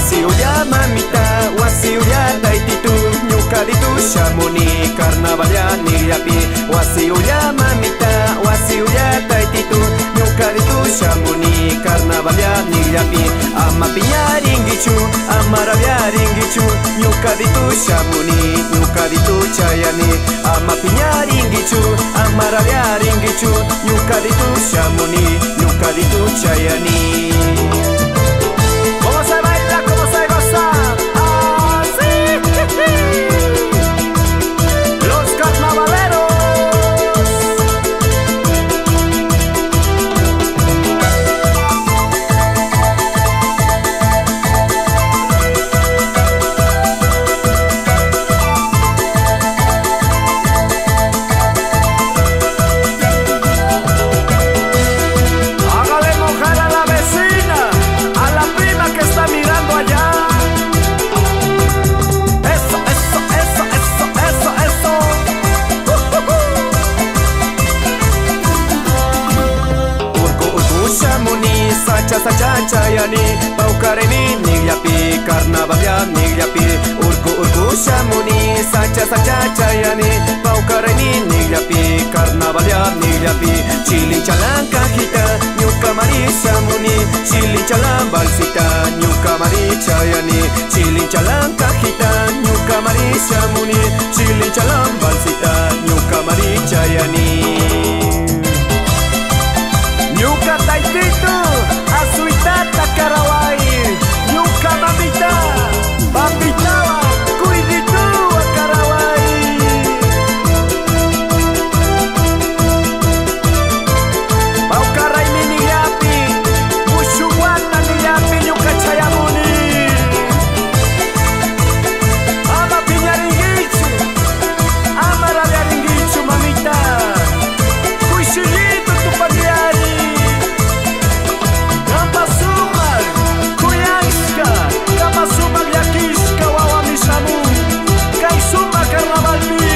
Wasiuya mamita, wasiuya taititu, ñukaditu shamuni carnavalia nillapi. Wasiuya mamita, wasiuya taititu, ñukaditu shamuni carnavalia nillapi. Ama piñaringichu, ama rabiaringichu, ñukaditu shamuni, ñukaditu chayani. Ama piñaringichu, ama rabiaringichu, ñukaditu shamuni, ñukaditu chayani. ¿Cómo se baila? ¿Cómo se goza? ¡Así! Los carnavaleros. Hágale mojar a la vecina, a la prima que está mirando allá. Eso, eso, eso, eso, eso, eso. Urku urku shamuni, sacha sacha chayani, paukareni nigyapi, carnavalia nigyapi. Urku urku shamuni, sacha sacha chayani, paukareni nigyapi, carnavalia nigyapi. Chilin chalan cajita, ñuka mari shamuni, chilin chalan balsita, ñuka mari chayani. Chilin chalan cajita, ñuka mari shamuni, chilin chalan balsita, ñuka mari chayani. Ñuka taititu, asuitata karawai, ñuka mamita, bambitawa, kuiditu karawai. Paukaray niyapi, mushuwata niyapi, ñuka chayamuni. Ama piñaringichu, ama rabiaringichu mamita, kuishillito tu pandiari. Kama sumak, kuyanska, kama sumak yakishka wawa mishamu, kay sumak carnavalpi.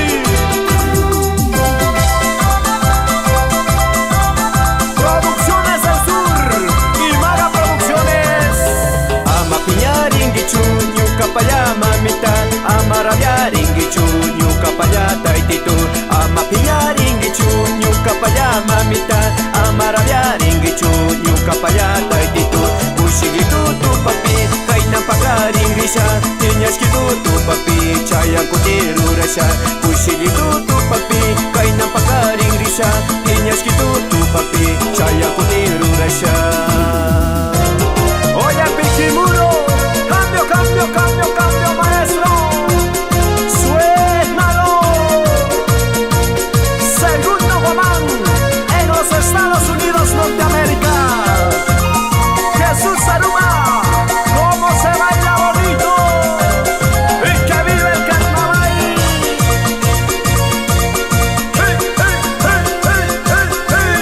Producciones del Sur y Maga Producciones. Ama piñaringichu, ñuka paya mamita, ama rabiaringichu, ñuka paya taititu. Ama piñaringichu, ñuka paya mamita, ama rabiaringichu, ñuka paya taititu. Kushigitu tu papi, kainan pakaringrisha, tiñashkitu tu papi, chayan kutirurasha. Kushigitu tu papi, kainan pakaringrisha, tiñashkitu tu papi, chayan kutirurasha. Oye, Pichimuro, cambio, cambio, cambio, cambio, maestro. Suénalo. Segundo Guamán en los Estados Unidos, Norteamérica. Jesús Saruma, cómo se baila bonito. Y que vive el carnaval. Hey, hey, hey, hey, hey, hey.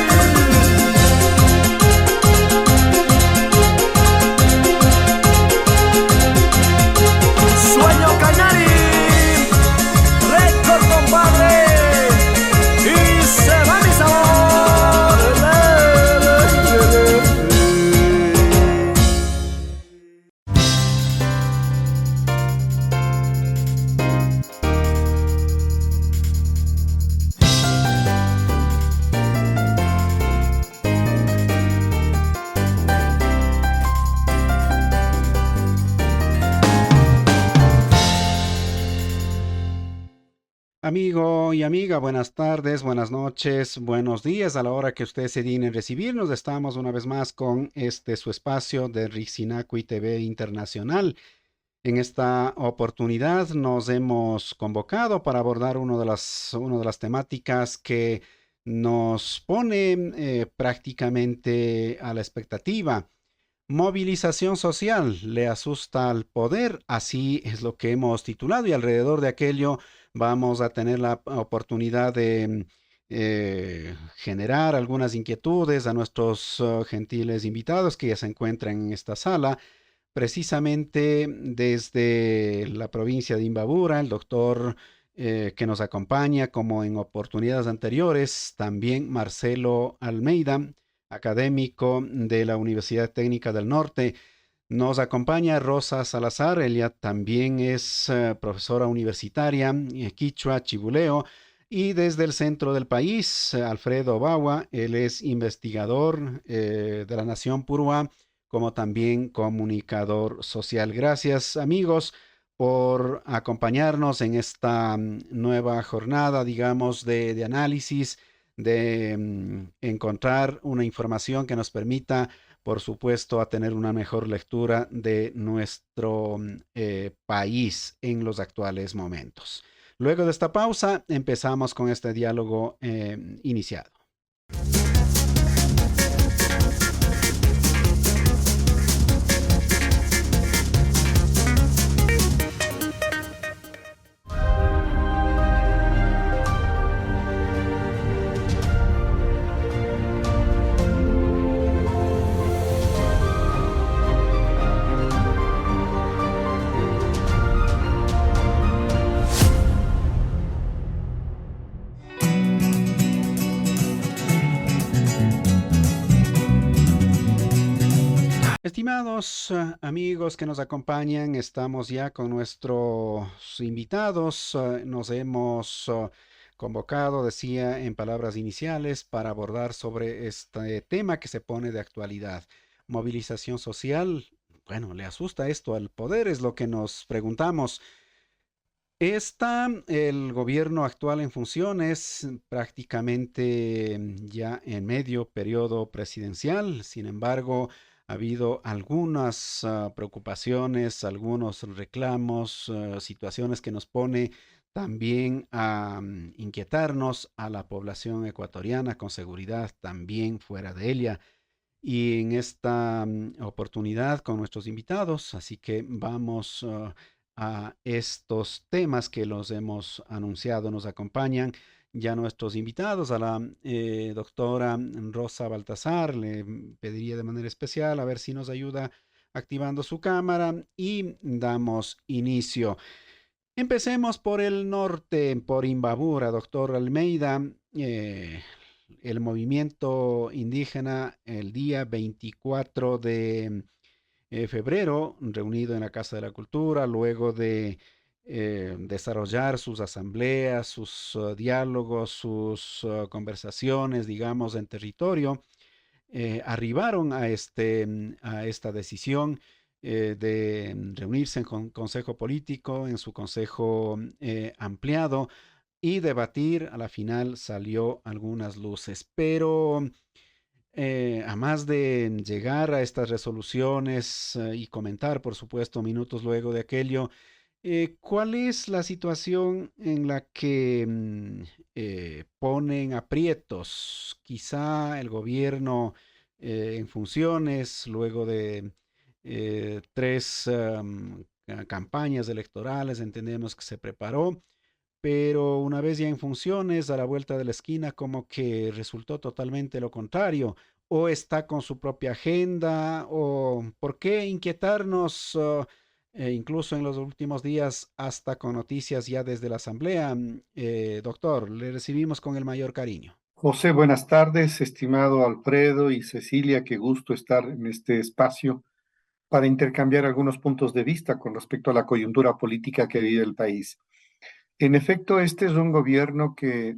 Sueño Cañari, récord compadre. Y se va mi sabor. Amigo y amiga, buenas tardes, buenas noches, buenos días a la hora que ustedes se dignen recibirnos. Estamos una vez más con su espacio de Rixinacui TV Internacional. En esta oportunidad nos hemos convocado para abordar una de las temáticas que nos pone prácticamente a la expectativa. Movilización social, le asusta al poder, así es lo que hemos titulado, y alrededor de aquello vamos a tener la oportunidad de generar algunas inquietudes a nuestros gentiles invitados que ya se encuentran en esta sala, precisamente desde la provincia de Imbabura, el doctor que nos acompaña, como en oportunidades anteriores, también Marcelo Almeida, académico de la Universidad Técnica del Norte. Nos acompaña Rosa Salazar, ella también es profesora universitaria, quichua, chibuleo, y desde el centro del país, Alfredo Bawa, él es investigador de la Nación Purúa, como también comunicador social. Gracias, amigos, por acompañarnos en esta nueva jornada, digamos, de análisis, de encontrar una información que nos permita por supuesto, a tener una mejor lectura de nuestro país en los actuales momentos. Luego de esta pausa, empezamos con este diálogo iniciado. Estimados amigos que nos acompañan, estamos ya con nuestros invitados. Nos hemos convocado, decía en palabras iniciales, para abordar sobre este tema que se pone de actualidad. Movilización social. Bueno, ¿le asusta esto al poder? Es lo que nos preguntamos. ¿Está el gobierno actual en funciones prácticamente ya en medio periodo presidencial? Sin embargo, ha habido algunas preocupaciones, algunos reclamos, situaciones que nos pone también a inquietarnos a la población ecuatoriana, con seguridad también fuera de ella. Y en esta oportunidad con nuestros invitados, así que vamos a estos temas que los hemos anunciado. Nos acompañan ya nuestros invitados, a la doctora Rosa Baltazar. Le pediría de manera especial a ver si nos ayuda activando su cámara y damos inicio. Empecemos por el norte, por Imbabura, doctor Almeida. El movimiento indígena el día 24 de febrero, reunido en la Casa de la Cultura, luego de desarrollar sus asambleas, sus diálogos, sus conversaciones, digamos, en territorio, arribaron a esta decisión de reunirse en consejo político, en su consejo ampliado y debatir. A la final salió algunas luces, pero a más de llegar a estas resoluciones y comentar, por supuesto, minutos luego de aquello, ¿cuál es la situación en la que ponen aprietos? Quizá el gobierno en funciones, luego de tres campañas electorales, entendemos que se preparó, pero una vez ya en funciones, a la vuelta de la esquina, como que resultó totalmente lo contrario, o está con su propia agenda, o por qué inquietarnos, incluso en los últimos días, hasta con noticias ya desde la Asamblea. Doctor, le recibimos con el mayor cariño. José, buenas tardes, estimado Alfredo y Cecilia, qué gusto estar en este espacio para intercambiar algunos puntos de vista con respecto a la coyuntura política que vive el país. En efecto, este es un gobierno que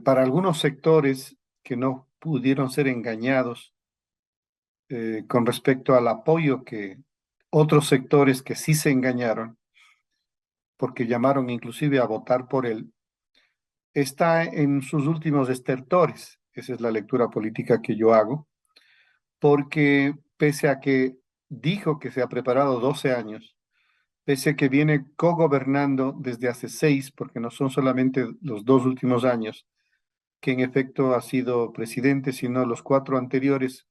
para algunos sectores que no pudieron ser engañados con respecto al apoyo que otros sectores que sí se engañaron, porque llamaron inclusive a votar por él, está en sus últimos estertores. Esa es la lectura política que yo hago, porque pese a que dijo que se ha preparado 12 años, pese a que viene cogobernando desde hace 6, porque no son solamente los 2 últimos años, que en efecto ha sido presidente, sino los 4 anteriores,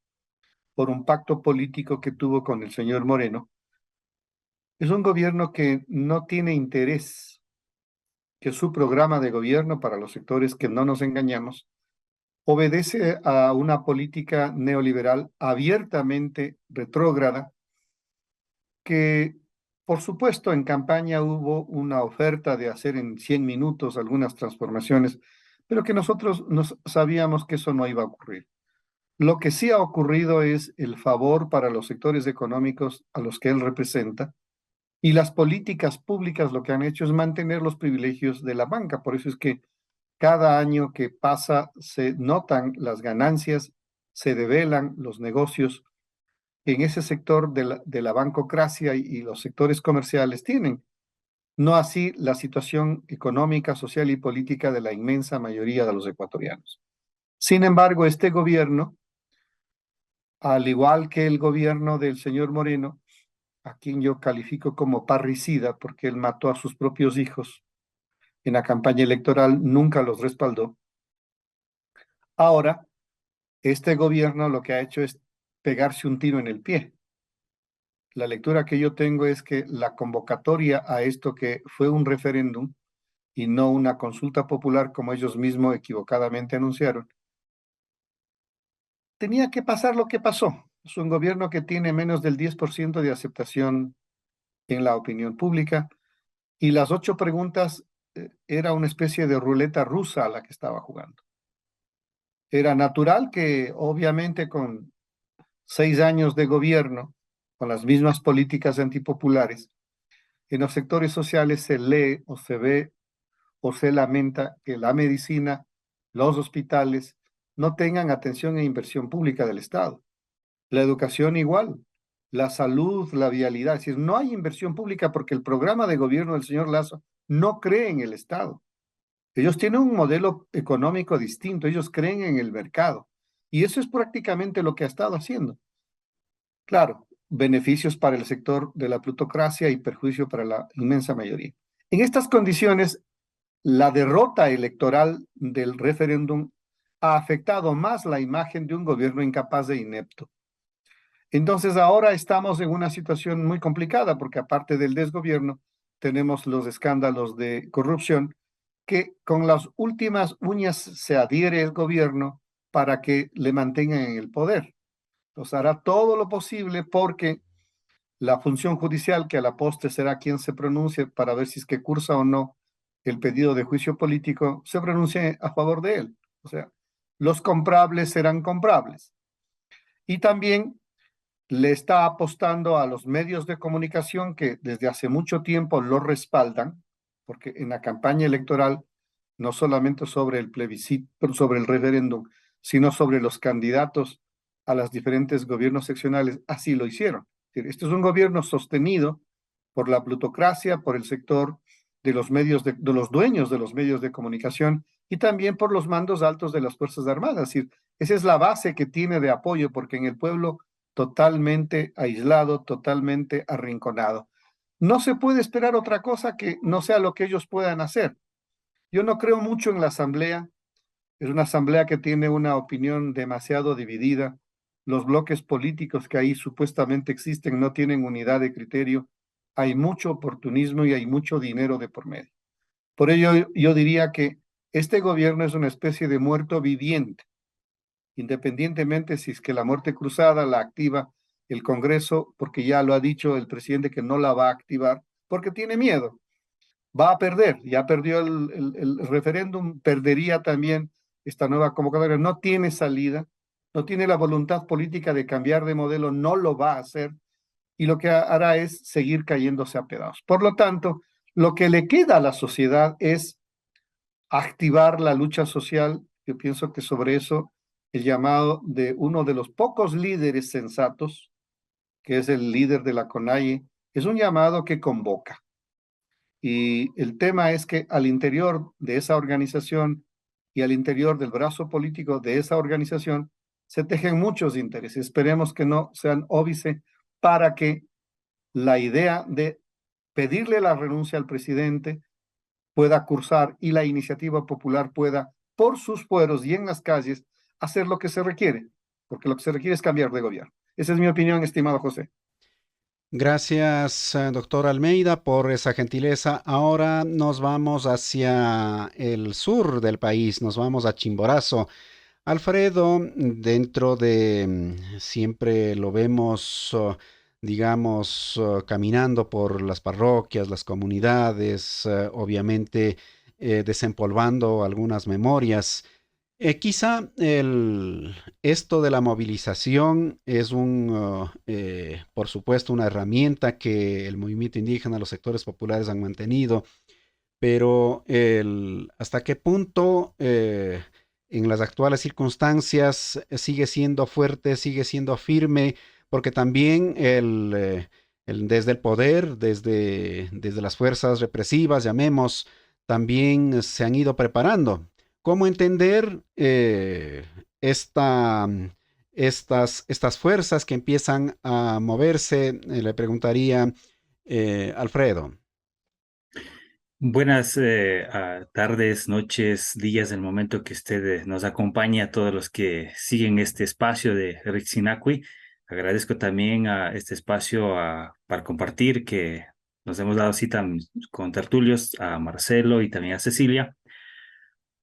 por un pacto político que tuvo con el señor Moreno, es un gobierno que no tiene interés que su programa de gobierno, para los sectores que no nos engañamos, obedece a una política neoliberal abiertamente retrógrada, que por supuesto en campaña hubo una oferta de hacer en 100 minutos algunas transformaciones, pero que nosotros sabíamos que eso no iba a ocurrir. Lo que sí ha ocurrido es el favor para los sectores económicos a los que él representa, y las políticas públicas lo que han hecho es mantener los privilegios de la banca. Por eso es que cada año que pasa se notan las ganancias, se develan los negocios en ese sector de la bancocracia y los sectores comerciales tienen. No así la situación económica, social y política de la inmensa mayoría de los ecuatorianos. Sin embargo, este gobierno, al igual que el gobierno del señor Moreno, a quien yo califico como parricida porque él mató a sus propios hijos en la campaña electoral, nunca los respaldó. Ahora, este gobierno lo que ha hecho es pegarse un tiro en el pie. La lectura que yo tengo es que la convocatoria a esto, que fue un referéndum y no una consulta popular como ellos mismos equivocadamente anunciaron, tenía que pasar lo que pasó. Es un gobierno que tiene menos del 10% de aceptación en la opinión pública, y las 8 preguntas era una especie de ruleta rusa a la que estaba jugando. Era natural que, obviamente, con 6 años de gobierno, con las mismas políticas antipopulares, en los sectores sociales se lee o se ve o se lamenta que la medicina, los hospitales, no tengan atención e inversión pública del Estado. La educación igual, la salud, la vialidad. Es decir, no hay inversión pública porque el programa de gobierno del señor Lazo no cree en el Estado. Ellos tienen un modelo económico distinto, ellos creen en el mercado. Y eso es prácticamente lo que ha estado haciendo. Claro, beneficios para el sector de la plutocracia y perjuicio para la inmensa mayoría. En estas condiciones, la derrota electoral del referéndum ha afectado más la imagen de un gobierno incapaz e inepto. Entonces ahora estamos en una situación muy complicada porque, aparte del desgobierno, tenemos los escándalos de corrupción que con las últimas uñas se adhiere el gobierno para que le mantengan en el poder. Entonces hará todo lo posible porque la función judicial, que a la postre será quien se pronuncie para ver si es que cursa o no el pedido de juicio político, se pronuncie a favor de él. O sea, los comprables serán comprables. Y también le está apostando a los medios de comunicación que desde hace mucho tiempo lo respaldan, porque en la campaña electoral, no solamente sobre el plebiscito, sobre el referéndum, sino sobre los candidatos a los diferentes gobiernos seccionales, así lo hicieron. Este es un gobierno sostenido por la plutocracia, por el sector de los medios, de los dueños de los medios de comunicación, y también por los mandos altos de las Fuerzas Armadas. Es decir, esa es la base que tiene de apoyo, porque en el pueblo totalmente aislado, totalmente arrinconado. No se puede esperar otra cosa que no sea lo que ellos puedan hacer. Yo no creo mucho en la asamblea. Es una asamblea que tiene una opinión demasiado dividida. Los bloques políticos que ahí supuestamente existen no tienen unidad de criterio. Hay mucho oportunismo y hay mucho dinero de por medio. Por ello, yo diría que este gobierno es una especie de muerto viviente, independientemente si es que la muerte cruzada la activa el Congreso, porque ya lo ha dicho el presidente que no la va a activar, porque tiene miedo. Va a perder, ya perdió el referéndum, perdería también esta nueva convocatoria, no tiene salida, no tiene la voluntad política de cambiar de modelo, no lo va a hacer, y lo que hará es seguir cayéndose a pedazos. Por lo tanto, lo que le queda a la sociedad es activar la lucha social. Yo pienso que sobre eso el llamado de uno de los pocos líderes sensatos, que es el líder de la CONAIE, es un llamado que convoca. Y el tema es que al interior de esa organización y al interior del brazo político de esa organización se tejen muchos intereses. Esperemos que no sean óbice para que la idea de pedirle la renuncia al presidente pueda cursar y la iniciativa popular pueda, por sus fueros y en las calles, hacer lo que se requiere, porque lo que se requiere es cambiar de gobierno. Esa es mi opinión, estimado José. Gracias, doctor Almeida, por esa gentileza. Ahora nos vamos hacia el sur del país, nos vamos a Chimborazo. Alfredo, dentro de siempre lo vemos, digamos, caminando por las parroquias, las comunidades, obviamente desempolvando algunas memorias. Quizá esto de la movilización es por supuesto, una herramienta que el movimiento indígena, los sectores populares han mantenido, pero hasta qué punto en las actuales circunstancias sigue siendo fuerte, sigue siendo firme, porque también desde el poder, desde las fuerzas represivas, llamemos, también se han ido preparando. ¿Cómo entender estas fuerzas que empiezan a moverse? Le preguntaría Alfredo. Buenas tardes, noches, días, del momento que usted nos acompaña, a todos los que siguen este espacio de Rixinacui. Agradezco también a este espacio para compartir que nos hemos dado cita con tertulios, a Marcelo y también a Cecilia.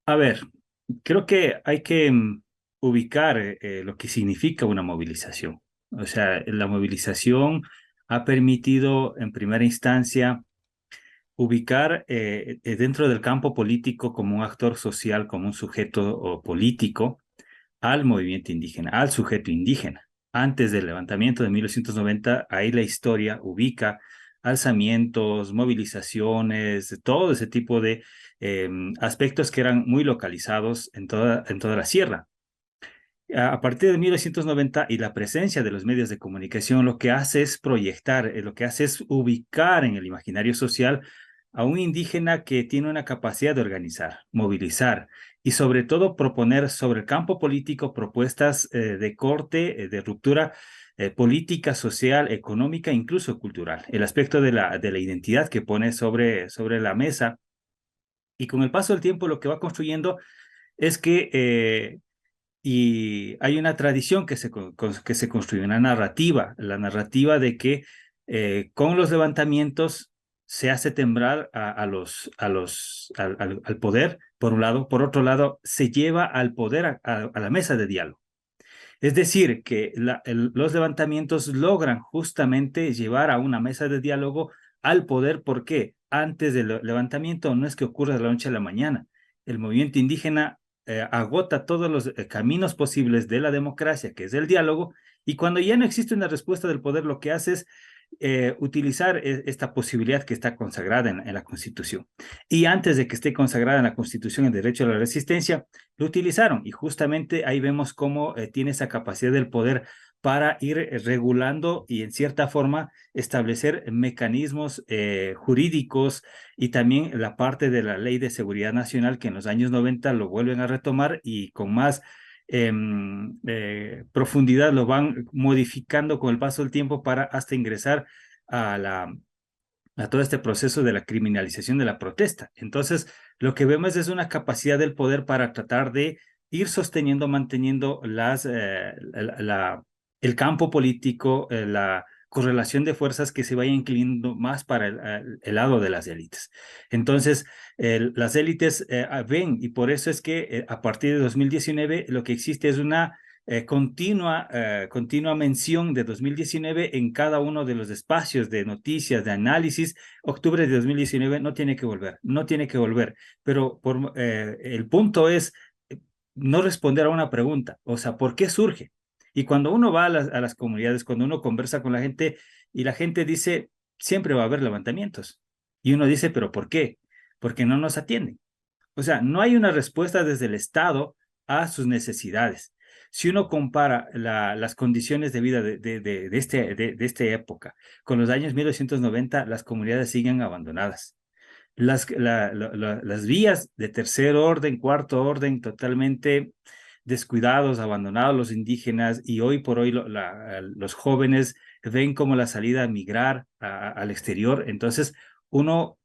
A ver, creo que hay que ubicar lo que significa una movilización. O sea, la movilización ha permitido en primera instancia ubicar dentro del campo político como un actor social, como un sujeto político, al movimiento indígena, al sujeto indígena. Antes del levantamiento de 1990, ahí la historia ubica alzamientos, movilizaciones, todo ese tipo de aspectos que eran muy localizados en toda la sierra. A partir de 1990 y la presencia de los medios de comunicación lo que hace es proyectar, lo que hace es ubicar en el imaginario social a un indígena que tiene una capacidad de organizar, movilizar y sobre todo proponer sobre el campo político propuestas de corte, de ruptura política, social, económica, incluso cultural. El aspecto de la identidad que pone sobre la mesa y con el paso del tiempo lo que va construyendo es que y hay una tradición que se construye, una narrativa, la narrativa de que con los levantamientos se hace temblar al poder, por un lado, por otro lado, se lleva al poder a la mesa de diálogo. Es decir, que los levantamientos logran justamente llevar a una mesa de diálogo al poder. ¿Por qué? Antes del levantamiento no es que ocurra de la noche a la mañana. El movimiento indígena agota todos los caminos posibles de la democracia, que es el diálogo, y cuando ya no existe una respuesta del poder, lo que hace es utilizar esta posibilidad que está consagrada en la Constitución. Y antes de que esté consagrada en la Constitución el derecho a la resistencia, lo utilizaron, y justamente ahí vemos cómo tiene esa capacidad del poder para ir regulando y en cierta forma establecer mecanismos jurídicos y también la parte de la Ley de Seguridad Nacional que en los años 90 lo vuelven a retomar y con más profundidad lo van modificando con el paso del tiempo para hasta ingresar a todo este proceso de la criminalización de la protesta. Entonces, lo que vemos es una capacidad del poder para tratar de ir sosteniendo, manteniendo el campo político, la correlación de fuerzas que se vaya inclinando más para el lado de las élites. Entonces, las élites ven, y por eso es que a partir de 2019 lo que existe es una continua mención de 2019 en cada uno de los espacios de noticias, de análisis. Octubre de 2019 no tiene que volver, no tiene que volver, pero el punto es no responder a una pregunta, o sea, ¿por qué surge? Y cuando uno va a las comunidades, cuando uno conversa con la gente y la gente dice, siempre va a haber levantamientos. Y uno dice, ¿pero por qué? Porque no nos atienden. O sea, no hay una respuesta desde el Estado a sus necesidades. Si uno compara las condiciones de vida de esta época con los años 1990, las comunidades siguen abandonadas. Las vías de tercer orden, cuarto orden, totalmente descuidados, abandonados los indígenas, y hoy por hoy los jóvenes ven como la salida a migrar al exterior. Entonces, uno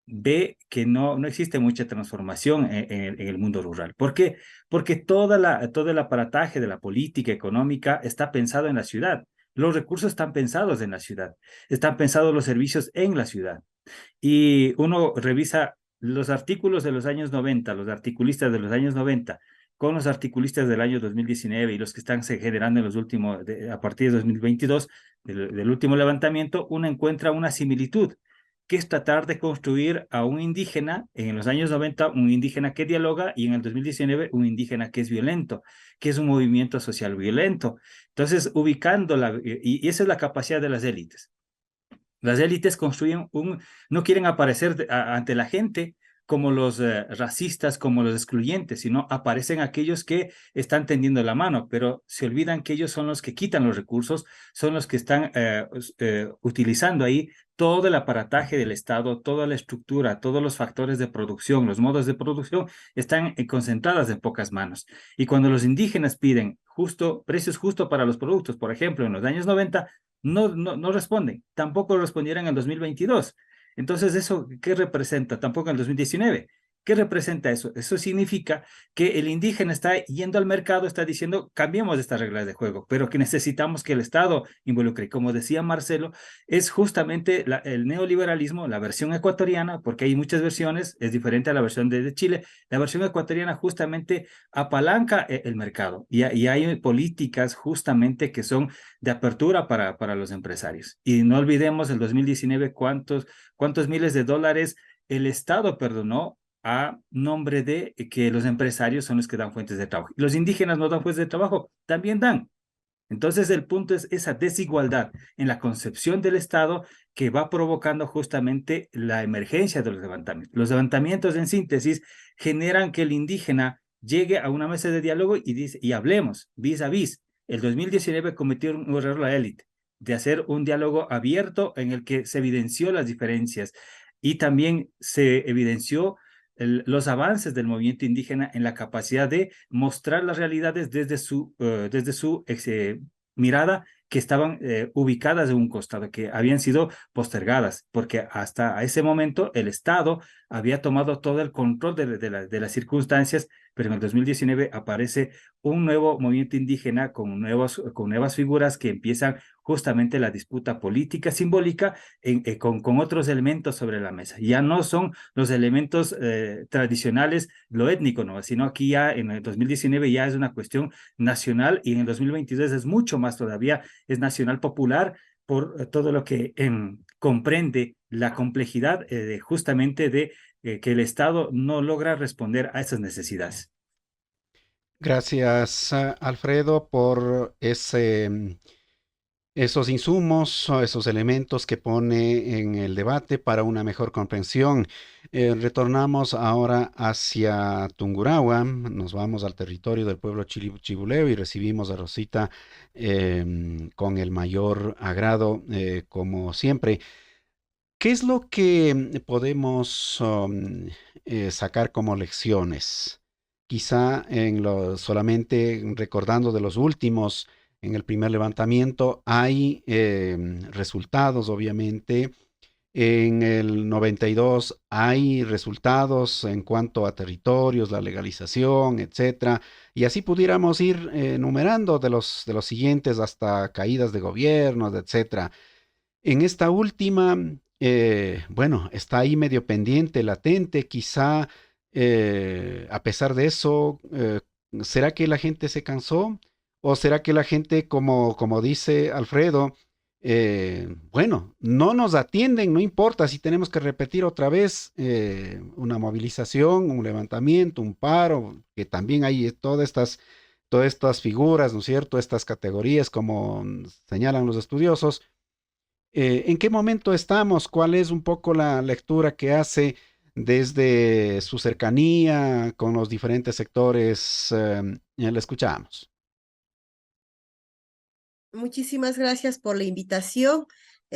ve que no existe mucha transformación en el mundo rural. ¿Por qué? Porque todo el aparataje de la política económica está pensado en la ciudad. Los recursos están pensados en la ciudad. Están pensados los servicios en la ciudad. Y uno revisa los artículos de los años 90, los articulistas de los años 90, con los articulistas del año 2019 y los que están se generando en los últimos, a partir de 2022, del último levantamiento, uno encuentra una similitud que es tratar de construir a un indígena, en los años 90, un indígena que dialoga, y en el 2019, un indígena que es violento, que es un movimiento social violento. Entonces, y esa es la capacidad de las élites. Las élites construyen no quieren aparecer ante la gente como los racistas, como los excluyentes, sino aparecen aquellos que están tendiendo la mano, pero se olvidan que ellos son los que quitan los recursos, son los que están utilizando ahí todo el aparataje del Estado, toda la estructura, todos los factores de producción, los modos de producción están concentradas en pocas manos. Y cuando los indígenas piden precios justos para los productos, por ejemplo, en los años 90, no responden, tampoco respondieron en el 2022. Entonces, ¿eso qué representa? Tampoco en el 2019. ¿Qué representa eso? Eso significa que el indígena está yendo al mercado, está diciendo, cambiemos estas reglas de juego, pero que necesitamos que el Estado involucre. Como decía Marcelo, es justamente el neoliberalismo, la versión ecuatoriana, porque hay muchas versiones, es diferente a la versión de Chile. La versión ecuatoriana justamente apalanca el mercado y hay políticas justamente que son de apertura para los empresarios. Y no olvidemos el 2019 cuántos miles de dólares el Estado perdonó a nombre de que los empresarios son los que dan fuentes de trabajo. Los indígenas no dan fuentes de trabajo, también dan. Entonces el punto es esa desigualdad en la concepción del Estado que va provocando justamente la emergencia de los levantamientos. Los levantamientos, en síntesis, generan que el indígena llegue a una mesa de diálogo y hablemos vis a vis. El 2019 cometió un error la élite de hacer un diálogo abierto en el que se evidenció las diferencias y también se evidenció los avances del movimiento indígena en la capacidad de mostrar las realidades desde su mirada, que estaban ubicadas en un costado, que habían sido postergadas, porque hasta ese momento el Estado había tomado todo el control de las circunstancias, pero en el 2019 aparece un nuevo movimiento indígena con nuevas figuras que empiezan justamente la disputa política simbólica con otros elementos sobre la mesa. Ya no son los elementos tradicionales, lo étnico, ¿no? Sino aquí ya en el 2019 ya es una cuestión nacional y en el 2022 es mucho más todavía, es nacional popular por todo lo que comprende la complejidad justamente de que el Estado no logra responder a esas necesidades. Gracias, Alfredo, por esos insumos o esos elementos que pone en el debate para una mejor comprensión. Retornamos ahora hacia Tungurahua, nos vamos al territorio del pueblo chibuleo y recibimos a Rosita con el mayor agrado, como siempre. ¿Qué es lo que podemos sacar como lecciones? Quizá solamente recordando de los últimos, en el primer levantamiento hay resultados, obviamente. En el 92 hay resultados en cuanto a territorios, la legalización, etcétera. Y así pudiéramos ir enumerando de los siguientes hasta caídas de gobiernos, etcétera. En esta última, bueno, está ahí medio pendiente, latente, quizá a pesar de eso, ¿será que la gente se cansó? ¿O será que la gente, como dice Alfredo, bueno, no nos atienden, no importa si tenemos que repetir otra vez una movilización, un levantamiento, un paro, que también hay todas estas figuras, ¿no es cierto? Estas categorías, como señalan los estudiosos. ¿En qué momento estamos? ¿Cuál es un poco la lectura que hace desde su cercanía con los diferentes sectores? Le escuchamos. Muchísimas gracias por la invitación.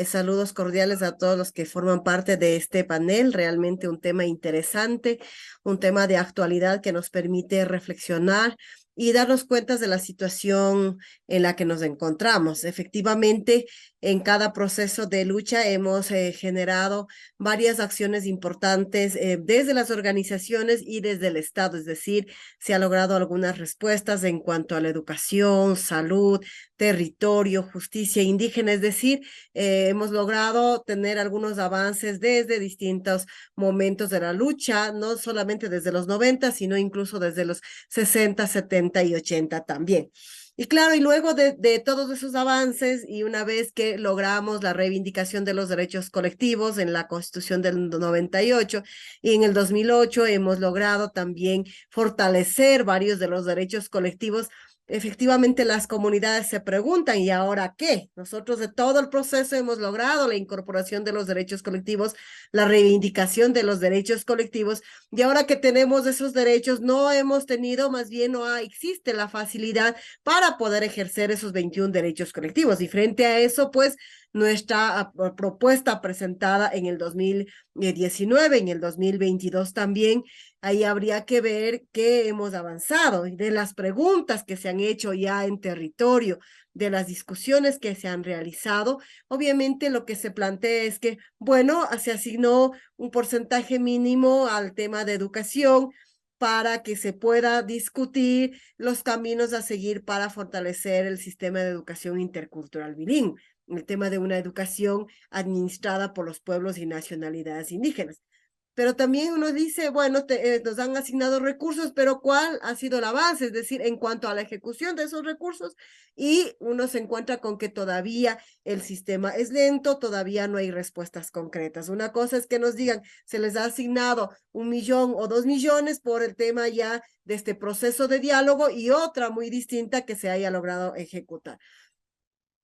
Saludos cordiales a todos los que forman parte de este panel. Realmente un tema interesante, un tema de actualidad que nos permite reflexionar y darnos cuenta de la situación en la que nos encontramos. Efectivamente, en cada proceso de lucha hemos generado varias acciones importantes desde las organizaciones y desde el Estado, es decir, se han logrado algunas respuestas en cuanto a la educación, salud, territorio, justicia indígena, es decir, hemos logrado tener algunos avances desde distintos momentos de la lucha, no solamente desde los 90, sino incluso desde los 60, 70 y 80 también. Y claro, y luego de todos esos avances y una vez que logramos la reivindicación de los derechos colectivos en la Constitución del 98 y en el 2008 hemos logrado también fortalecer varios de los derechos colectivos, efectivamente las comunidades se preguntan, ¿y ahora qué? Nosotros de todo el proceso hemos logrado la incorporación de los derechos colectivos, la reivindicación de los derechos colectivos, y ahora que tenemos esos derechos no hemos tenido, más bien no existe la facilidad para poder ejercer esos 21 derechos colectivos. Y frente a eso, pues, nuestra propuesta presentada en el 2019, en el 2022 también, ahí habría que ver qué hemos avanzado y de las preguntas que se han hecho ya en territorio, de las discusiones que se han realizado. Obviamente lo que se plantea es que, bueno, se asignó un porcentaje mínimo al tema de educación para que se pueda discutir los caminos a seguir para fortalecer el sistema de educación intercultural bilingüe, el tema de una educación administrada por los pueblos y nacionalidades indígenas. Pero también uno dice, bueno, nos han asignado recursos, pero ¿cuál ha sido la base? Es decir, en cuanto a la ejecución de esos recursos, y uno se encuentra con que todavía el sistema es lento, todavía no hay respuestas concretas. Una cosa es que nos digan, se les ha asignado 1 millón o 2 millones por el tema ya de este proceso de diálogo, y otra muy distinta que se haya logrado ejecutar.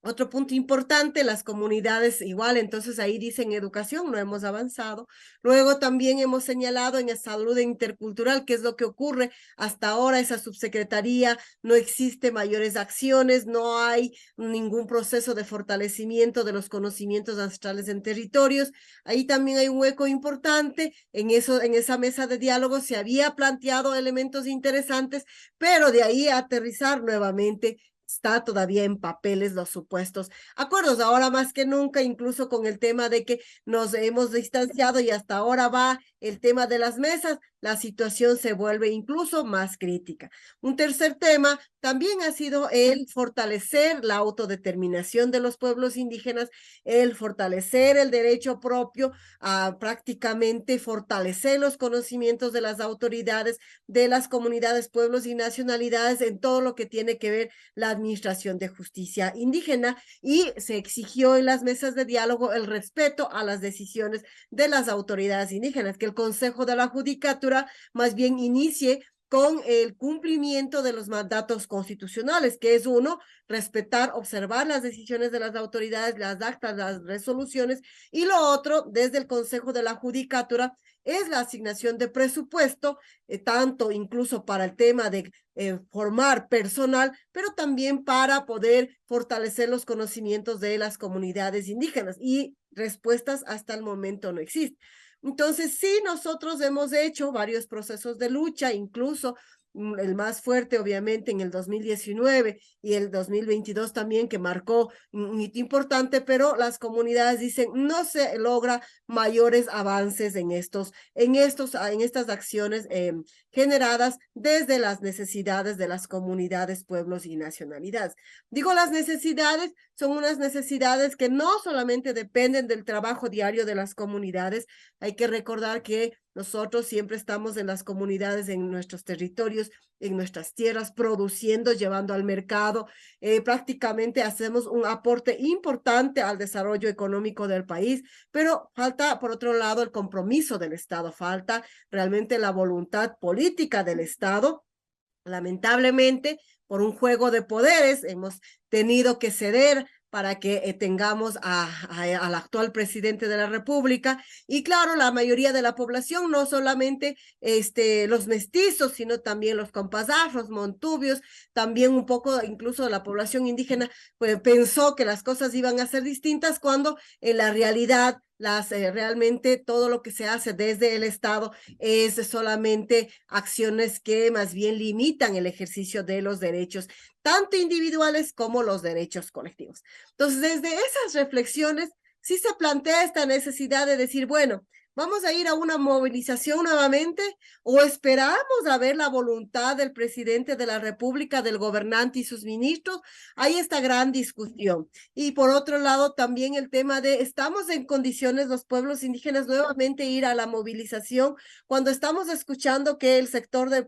Otro punto importante, las comunidades igual, entonces ahí dicen educación, no hemos avanzado. Luego también hemos señalado en salud intercultural, qué es lo que ocurre. Hasta ahora esa subsecretaría no existe mayores acciones, no hay ningún proceso de fortalecimiento de los conocimientos ancestrales en territorios. Ahí también hay un hueco importante, en esa mesa de diálogo se había planteado elementos interesantes, pero de ahí a aterrizar nuevamente está todavía en papeles los supuestos acuerdos. Ahora más que nunca, incluso con el tema de que nos hemos distanciado y hasta ahora va el tema de las mesas, la situación se vuelve incluso más crítica. Un tercer tema también ha sido el fortalecer la autodeterminación de los pueblos indígenas, el fortalecer el derecho propio, a prácticamente fortalecer los conocimientos de las autoridades, de las comunidades, pueblos y nacionalidades en todo lo que tiene que ver la administración de justicia indígena, y se exigió en las mesas de diálogo el respeto a las decisiones de las autoridades indígenas, que el Consejo de la Judicatura más bien inicie con el cumplimiento de los mandatos constitucionales, que es uno, respetar, observar las decisiones de las autoridades, las actas, las resoluciones, y lo otro, desde el Consejo de la Judicatura, es la asignación de presupuesto, tanto incluso para el tema de formar personal, pero también para poder fortalecer los conocimientos de las comunidades indígenas, y respuestas hasta el momento no existen. Entonces, sí, nosotros hemos hecho varios procesos de lucha, incluso el más fuerte, obviamente, en el 2019 y el 2022 también, que marcó un hito importante, pero las comunidades dicen no se logra mayores avances en estas acciones generadas desde las necesidades de las comunidades, pueblos y nacionalidades. Digo, las necesidades son unas necesidades que no solamente dependen del trabajo diario de las comunidades. Hay que recordar que nosotros siempre estamos en las comunidades, en nuestros territorios, en nuestras tierras, produciendo, llevando al mercado. Prácticamente hacemos un aporte importante al desarrollo económico del país, pero falta, por otro lado, el compromiso del Estado, falta realmente la voluntad política del Estado. Lamentablemente, por un juego de poderes, hemos tenido que ceder para que tengamos al actual presidente de la República. Y claro, la mayoría de la población, no solamente los mestizos, sino también los compasajos, montubios, también un poco incluso la población indígena, pues pensó que las cosas iban a ser distintas, cuando en la realidad realmente todo lo que se hace desde el Estado es solamente acciones que más bien limitan el ejercicio de los derechos, tanto individuales como los derechos colectivos. Entonces, desde esas reflexiones, sí se plantea esta necesidad de decir, bueno, ¿Vamos a ir a una movilización nuevamente o esperamos a ver la voluntad del presidente de la República, del gobernante y sus ministros? Hay esta gran discusión. Y por otro lado, también el tema de, ¿estamos en condiciones los pueblos indígenas nuevamente ir a la movilización cuando estamos escuchando que el sector de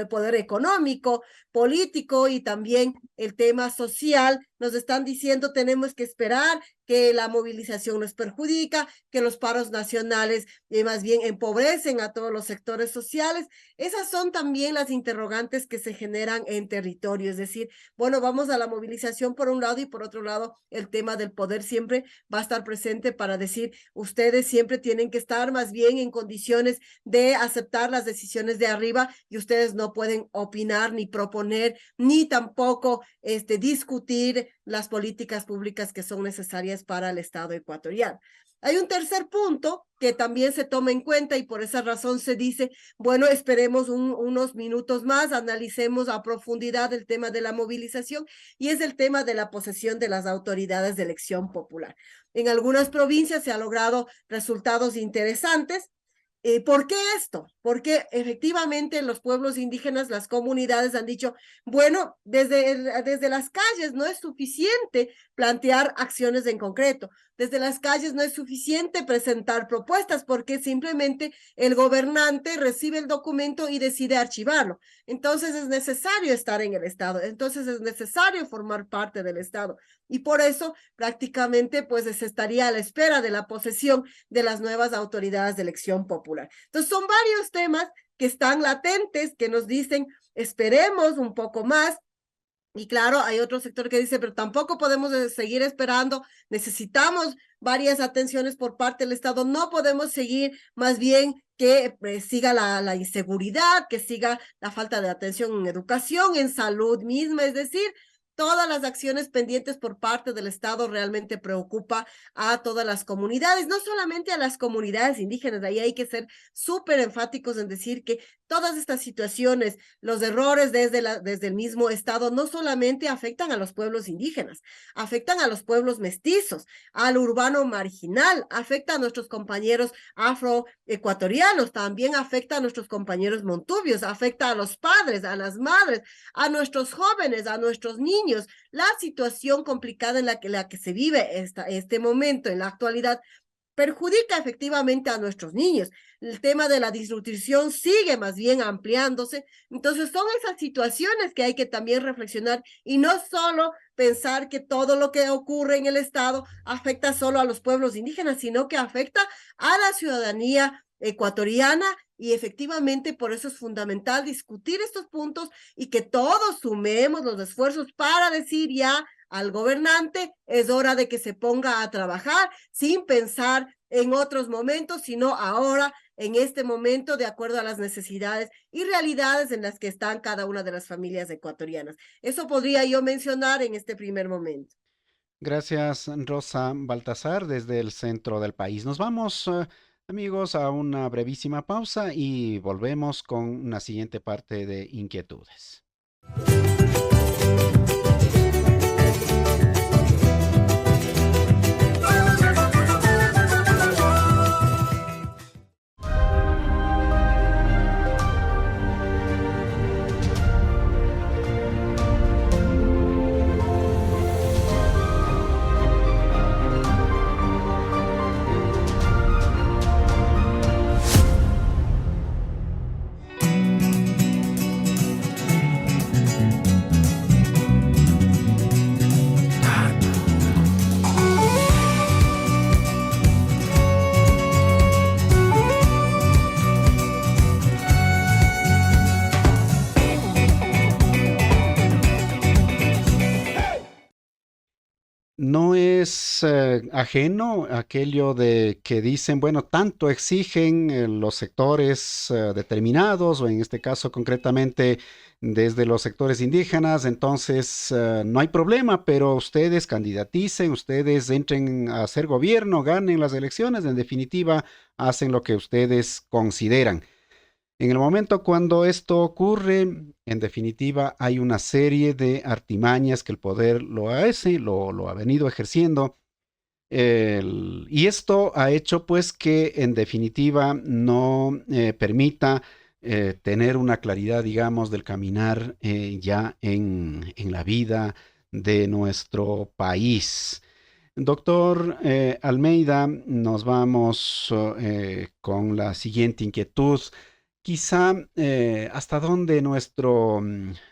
poder económico, político y también el tema social nos están diciendo tenemos que esperar, que la movilización nos perjudica, que los paros nacionales más bien empobrecen a todos los sectores sociales? Esas son también las interrogantes que se generan en territorio, es decir, bueno, vamos a la movilización por un lado y por otro lado el tema del poder siempre va a estar presente para decir, ustedes siempre tienen que estar más bien en condiciones de aceptar las decisiones de arriba y ustedes no pueden opinar ni proponer ni tampoco discutir las políticas públicas que son necesarias para el Estado ecuatoriano. Hay un tercer punto que también se toma en cuenta y por esa razón se dice, bueno, esperemos unos minutos más, analicemos a profundidad el tema de la movilización y es el tema de la posesión de las autoridades de elección popular. En algunas provincias se han logrado resultados interesantes. ¿Por qué esto? Porque efectivamente los pueblos indígenas, las comunidades han dicho, bueno, desde las calles no es suficiente plantear acciones en concreto, desde las calles no es suficiente presentar propuestas porque simplemente el gobernante recibe el documento y decide archivarlo. Entonces es necesario estar en el Estado, entonces es necesario formar parte del Estado y por eso prácticamente pues se estaría a la espera de la posesión de las nuevas autoridades de elección popular. Entonces son varios temas que están latentes, que nos dicen esperemos un poco más. Y claro, hay otro sector que dice, pero tampoco podemos seguir esperando, necesitamos varias atenciones por parte del Estado, no podemos seguir más bien que siga la inseguridad, que siga la falta de atención en educación, en salud misma, es decir, todas las acciones pendientes por parte del Estado realmente preocupa a todas las comunidades, no solamente a las comunidades indígenas, ahí hay que ser súper enfáticos en decir que todas estas situaciones, los errores desde el mismo Estado, no solamente afectan a los pueblos indígenas, afectan a los pueblos mestizos, al urbano marginal, afecta a nuestros compañeros afroecuatorianos, también afecta a nuestros compañeros montubios, afecta a los padres, a las madres, a nuestros jóvenes, a nuestros niños. La situación complicada en la que se vive este momento, en la actualidad, perjudica efectivamente a nuestros niños. El tema de la desnutrición sigue más bien ampliándose. Entonces son esas situaciones que hay que también reflexionar y no solo pensar que todo lo que ocurre en el Estado afecta solo a los pueblos indígenas, sino que afecta a la ciudadanía ecuatoriana y efectivamente por eso es fundamental discutir estos puntos y que todos sumemos los esfuerzos para decir ya al gobernante, es hora de que se ponga a trabajar sin pensar en otros momentos, sino ahora, en este momento, de acuerdo a las necesidades y realidades en las que están cada una de las familias ecuatorianas. Eso podría yo mencionar en este primer momento. Gracias, Rosa Baltasar, desde el centro del país. Nos vamos, amigos, a una brevísima pausa y volvemos con una siguiente parte de Inquietudes. No es ajeno aquello de que dicen, bueno, tanto exigen los sectores determinados, o en este caso concretamente desde los sectores indígenas, entonces no hay problema, pero ustedes candidaticen, ustedes entren a hacer gobierno, ganen las elecciones, en definitiva, hacen lo que ustedes consideran. En el momento cuando esto ocurre, en definitiva, hay una serie de artimañas que el poder lo ha venido ejerciendo Y esto ha hecho pues que en definitiva no permita tener una claridad, digamos, del caminar ya en la vida de nuestro país. Doctor Almeida, nos vamos con la siguiente inquietud. Quizá hasta dónde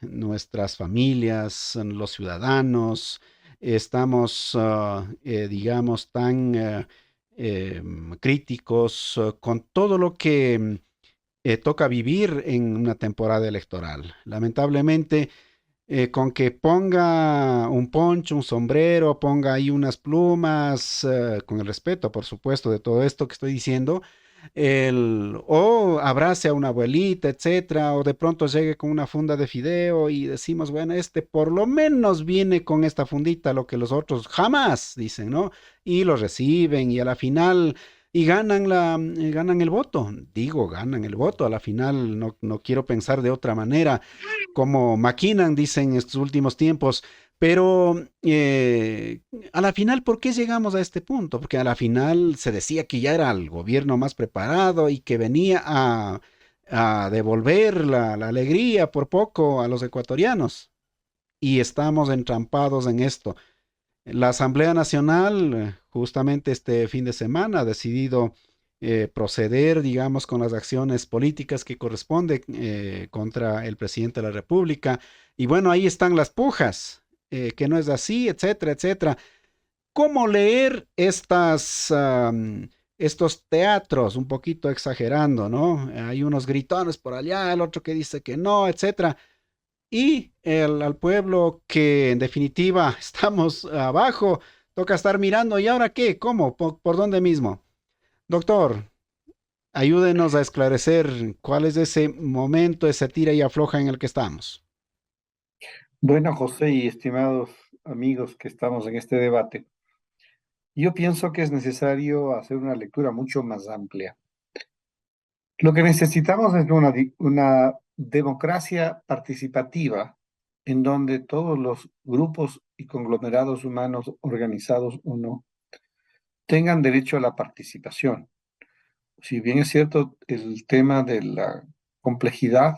nuestras familias, los ciudadanos, estamos, digamos, tan críticos con todo lo que toca vivir en una temporada electoral. Lamentablemente, con que ponga un poncho, un sombrero, ponga ahí unas plumas, con el respeto, por supuesto, de todo esto que estoy diciendo, o abrace a una abuelita, etcétera, o de pronto llegue con una funda de fideo y decimos, bueno, este por lo menos viene con esta fundita, lo que los otros jamás dicen, ¿no? Y lo reciben y a la final y ganan el voto. Digo, ganan el voto. A la final no quiero pensar de otra manera, como maquinan, dicen en estos últimos tiempos. Pero a la final, ¿por qué llegamos a este punto? Porque a la final se decía que ya era el gobierno más preparado y que venía a devolver la alegría por poco a los ecuatorianos. Y estamos entrampados en esto. La Asamblea Nacional, justamente este fin de semana, ha decidido proceder, digamos, con las acciones políticas que corresponde contra el presidente de la República. Y bueno, ahí están las pujas, que no es así, etcétera, etcétera. ¿Cómo leer estos teatros, un poquito exagerando, ¿no? Hay unos gritones por allá, el otro que dice que no, etcétera. Y al pueblo que en definitiva estamos abajo, toca estar mirando, ¿y ahora qué? ¿Cómo? ¿Por dónde mismo? Doctor, ayúdenos a esclarecer cuál es ese momento, ese tira y afloja en el que estamos. Bueno, José y estimados amigos que estamos en este debate, yo pienso que es necesario hacer una lectura mucho más amplia. Lo que necesitamos es una democracia participativa en donde todos los grupos y conglomerados humanos organizados o no tengan derecho a la participación. Si bien es cierto el tema de la complejidad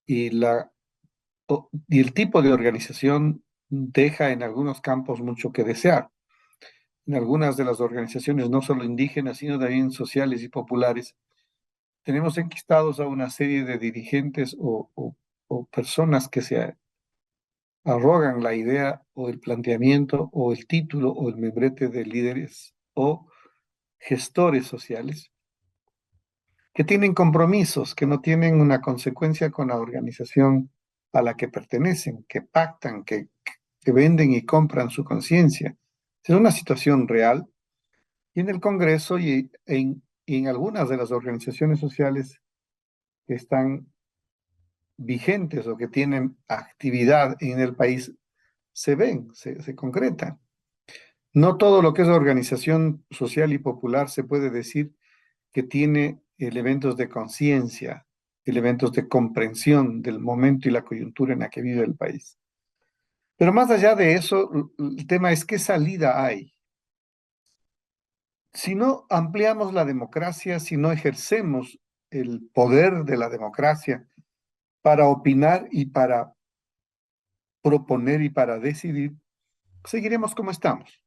y, y el tipo de organización deja en algunos campos mucho que desear. En algunas de las organizaciones, no solo indígenas, sino también sociales y populares, tenemos enquistados a una serie de dirigentes o personas que se arrogan la idea o el planteamiento o el título o el membrete de líderes o gestores sociales que tienen compromisos, que no tienen una consecuencia con la organización a la que pertenecen, que pactan, que venden y compran su conciencia. Es una situación real y en el Congreso y en algunas de las organizaciones sociales que están vigentes o que tienen actividad en el país se ven, se concretan. No todo lo que es organización social y popular se puede decir que tiene elementos de conciencia, elementos de comprensión del momento y la coyuntura en la que vive el país. Pero más allá de eso, el tema es qué salida hay. Si no ampliamos la democracia, si no ejercemos el poder de la democracia para opinar y para proponer y para decidir, seguiremos como estamos.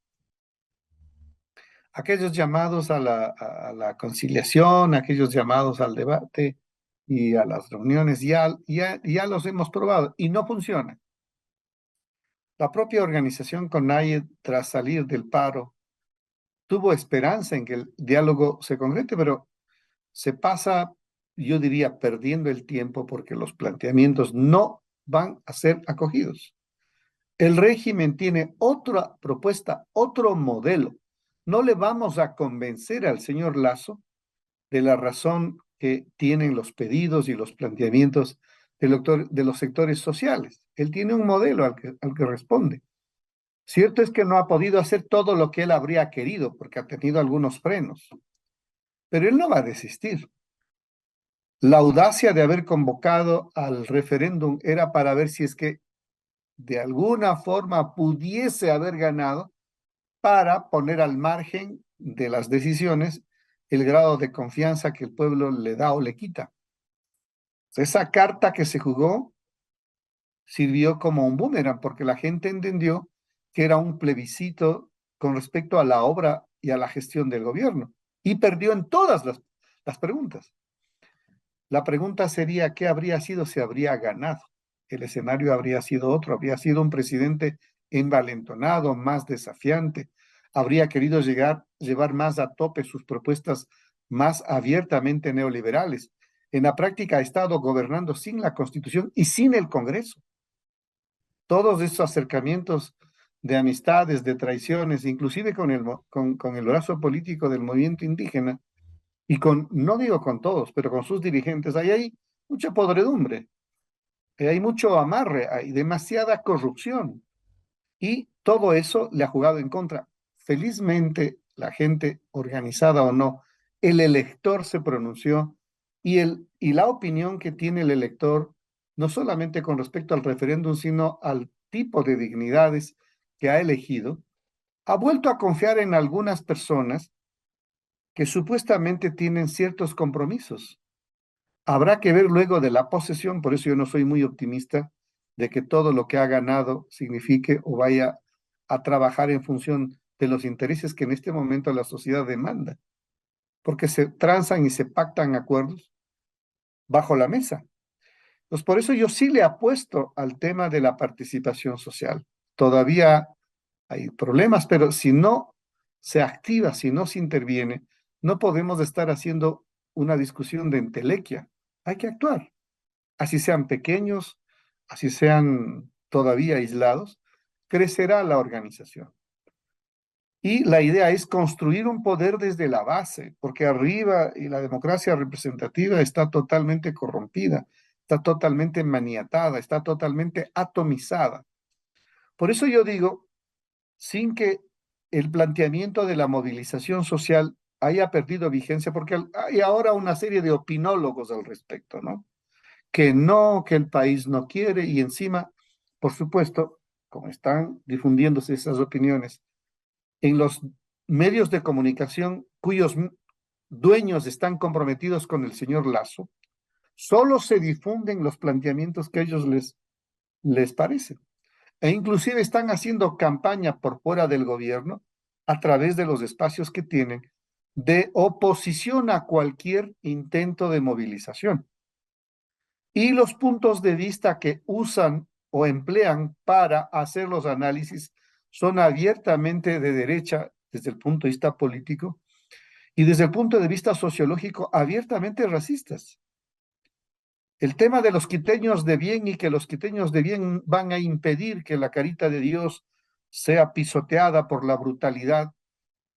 Aquellos llamados a la conciliación, aquellos llamados al debate y a las reuniones, ya los hemos probado y no funcionan. La propia organización CONAIE, tras salir del paro, tuvo esperanza en que el diálogo se concrete, pero se pasa, yo diría, perdiendo el tiempo porque los planteamientos no van a ser acogidos. El régimen tiene otra propuesta, otro modelo. No le vamos a convencer al señor Lasso de la razón que tienen los pedidos y los planteamientos de los sectores sociales. Él tiene un modelo al que responde. Cierto es que no ha podido hacer todo lo que él habría querido porque ha tenido algunos frenos, pero él no va a desistir. La audacia de haber convocado al referéndum era para ver si es que de alguna forma pudiese haber ganado para poner al margen de las decisiones el grado de confianza que el pueblo le da o le quita. Esa carta que se jugó sirvió como un boomerang porque la gente entendió que era un plebiscito con respecto a la obra y a la gestión del gobierno y perdió en todas las preguntas. La pregunta sería, ¿qué habría sido si habría ganado? El escenario habría sido otro, habría sido un presidente envalentonado, más desafiante, habría querido llevar más a tope sus propuestas más abiertamente neoliberales. En la práctica ha estado gobernando sin la Constitución y sin el Congreso. Todos esos acercamientos de amistades, de traiciones, inclusive con el brazo político del movimiento indígena, y no digo con todos, pero con sus dirigentes, ahí hay mucha podredumbre, hay mucho amarre, hay demasiada corrupción. Y todo eso le ha jugado en contra. Felizmente, la gente, organizada o no, el elector se pronunció y la opinión que tiene el elector, no solamente con respecto al referéndum, sino al tipo de dignidades que ha elegido, ha vuelto a confiar en algunas personas que supuestamente tienen ciertos compromisos. Habrá que ver luego de la posesión, por eso yo no soy muy optimista de que todo lo que ha ganado signifique o vaya a trabajar en función de los intereses que en este momento la sociedad demanda, porque se transan y se pactan acuerdos bajo la mesa. Pues por eso yo sí le apuesto al tema de la participación social. Todavía hay problemas, pero si no se activa, si no se interviene, no podemos estar haciendo una discusión de entelequia. Hay que actuar. Así sean pequeños, así sean todavía aislados, crecerá la organización. Y la idea es construir un poder desde la base, porque arriba y la democracia representativa está totalmente corrompida, está totalmente maniatada, está totalmente atomizada. Por eso yo digo, sin que el planteamiento de la movilización social haya perdido vigencia, porque hay ahora una serie de opinólogos al respecto, ¿no? Que no, que el país no quiere y encima, por supuesto, como están difundiéndose esas opiniones, en los medios de comunicación cuyos dueños están comprometidos con el señor Lasso, solo se difunden los planteamientos que a ellos les parecen. E inclusive están haciendo campaña por fuera del gobierno a través de los espacios que tienen de oposición a cualquier intento de movilización. Y los puntos de vista que usan o emplean para hacer los análisis son abiertamente de derecha desde el punto de vista político y desde el punto de vista sociológico abiertamente racistas. El tema de los quiteños de bien y que los quiteños de bien van a impedir que la carita de Dios sea pisoteada por la brutalidad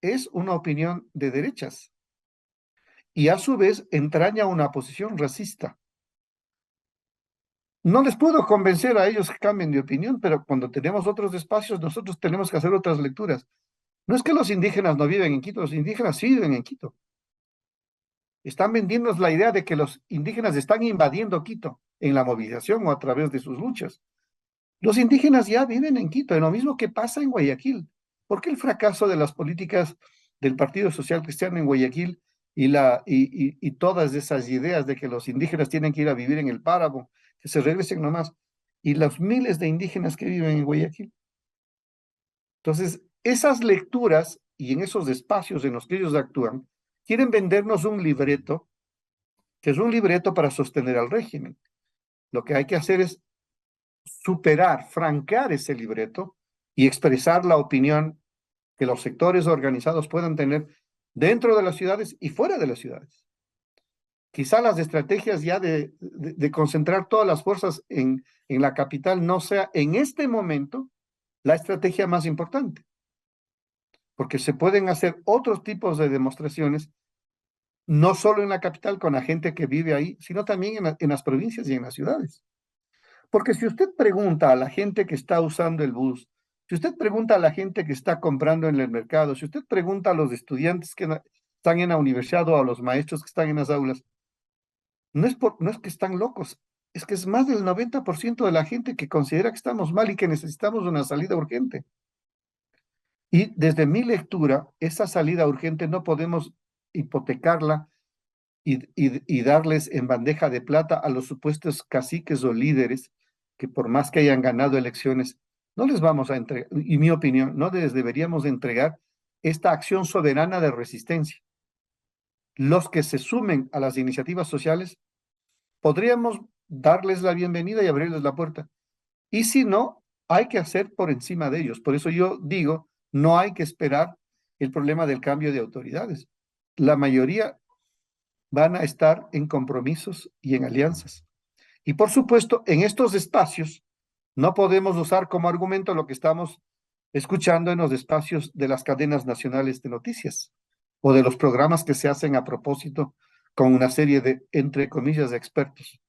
es una opinión de derechas y a su vez entraña una posición racista. No les puedo convencer a ellos que cambien de opinión, pero cuando tenemos otros espacios, nosotros tenemos que hacer otras lecturas. No es que los indígenas no viven en Quito, los indígenas sí viven en Quito. Están vendiéndonos la idea de que los indígenas están invadiendo Quito en la movilización o a través de sus luchas. Los indígenas ya viven en Quito, en lo mismo que pasa en Guayaquil. ¿Por qué el fracaso de las políticas del Partido Social Cristiano en Guayaquil y todas esas ideas de que los indígenas tienen que ir a vivir en el páramo, que se regresen nomás, y los miles de indígenas que viven en Guayaquil? Entonces, esas lecturas y en esos espacios en los que ellos actúan, quieren vendernos un libreto, que es un libreto para sostener al régimen. Lo que hay que hacer es superar, francar ese libreto y expresar la opinión que los sectores organizados puedan tener dentro de las ciudades y fuera de las ciudades. Quizá las estrategias ya de concentrar todas las fuerzas en la capital no sea en este momento la estrategia más importante, porque se pueden hacer otros tipos de demostraciones, no solo en la capital con la gente que vive ahí, sino también en las provincias y en las ciudades. Porque si usted pregunta a la gente que está usando el bus, si usted pregunta a la gente que está comprando en el mercado, si usted pregunta a los estudiantes que están en la universidad o a los maestros que están en las aulas, no es que están locos, es que es más del 90% de la gente que considera que estamos mal y que necesitamos una salida urgente. Y desde mi lectura, esa salida urgente no podemos hipotecarla y darles en bandeja de plata a los supuestos caciques o líderes que por más que hayan ganado elecciones, no les vamos a entregar, y mi opinión, no les deberíamos entregar esta acción soberana de resistencia. Los que se sumen a las iniciativas sociales, podríamos darles la bienvenida y abrirles la puerta. Y si no, hay que hacer por encima de ellos. Por eso yo digo, no hay que esperar el problema del cambio de autoridades. La mayoría van a estar en compromisos y en alianzas. Y por supuesto, en estos espacios no podemos usar como argumento lo que estamos escuchando en los espacios de las cadenas nacionales de noticias o de los programas que se hacen a propósito con una serie de, entre comillas, de expertos.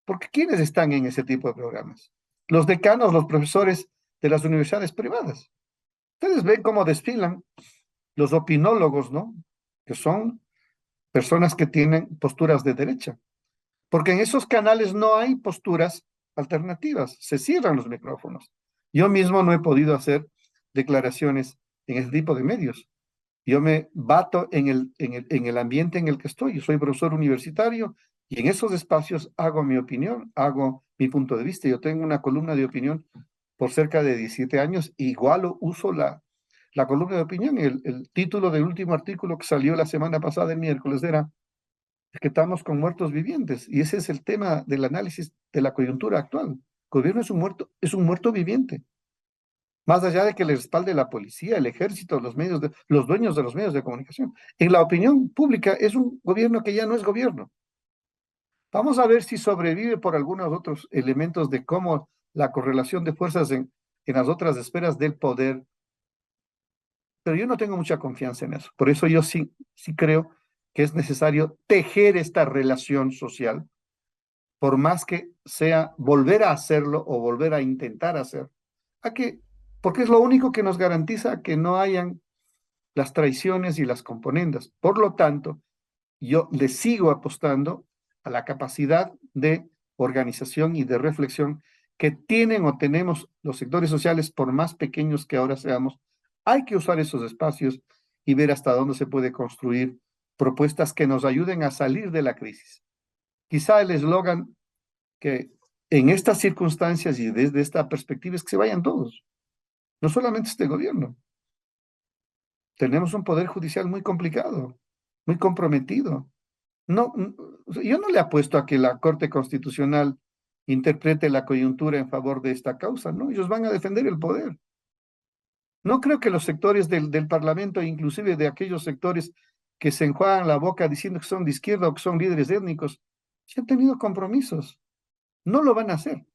Porque ¿quiénes están en ese tipo de programas? Los decanos, los profesores de las universidades privadas. Ustedes ven cómo desfilan los opinólogos, ¿no? Que son personas que tienen posturas de derecha. Porque en esos canales no hay posturas alternativas, se cierran los micrófonos. Yo mismo no he podido hacer declaraciones en ese tipo de medios. Yo me bato en el ambiente en el que estoy. Yo soy profesor universitario y en esos espacios hago mi opinión, hago mi punto de vista. Yo tengo una columna de opinión por cerca de 17 años, igual uso la columna de opinión. El título del último artículo que salió la semana pasada, el miércoles, era que estamos con muertos vivientes, y ese es el tema del análisis de la coyuntura actual. El gobierno es un muerto viviente. Más allá de que le respalde la policía, el ejército, los dueños de los medios de comunicación. En la opinión pública es un gobierno que ya no es gobierno. Vamos a ver si sobrevive por algunos otros elementos de cómo la correlación de fuerzas en las otras esferas del poder. Pero yo no tengo mucha confianza en eso. Por eso yo sí creo que es necesario tejer esta relación social, por más que sea volver a hacerlo o volver a intentar hacer, porque es lo único que nos garantiza que no hayan las traiciones y las componendas. Por lo tanto, yo le sigo apostando a la capacidad de organización y de reflexión que tienen o tenemos los sectores sociales, por más pequeños que ahora seamos. Hay que usar esos espacios y ver hasta dónde se puede construir propuestas que nos ayuden a salir de la crisis. Quizá el eslogan que en estas circunstancias y desde esta perspectiva es que se vayan todos, no solamente este gobierno. Tenemos un poder judicial muy complicado, muy comprometido. No, yo no le apuesto a que la Corte Constitucional interprete la coyuntura en favor de esta causa, ¿no? Ellos van a defender el poder. No creo que los sectores del Parlamento, inclusive de aquellos sectores que se enjuagan la boca diciendo que son de izquierda o que son líderes étnicos, si han tenido compromisos. No lo van a hacer.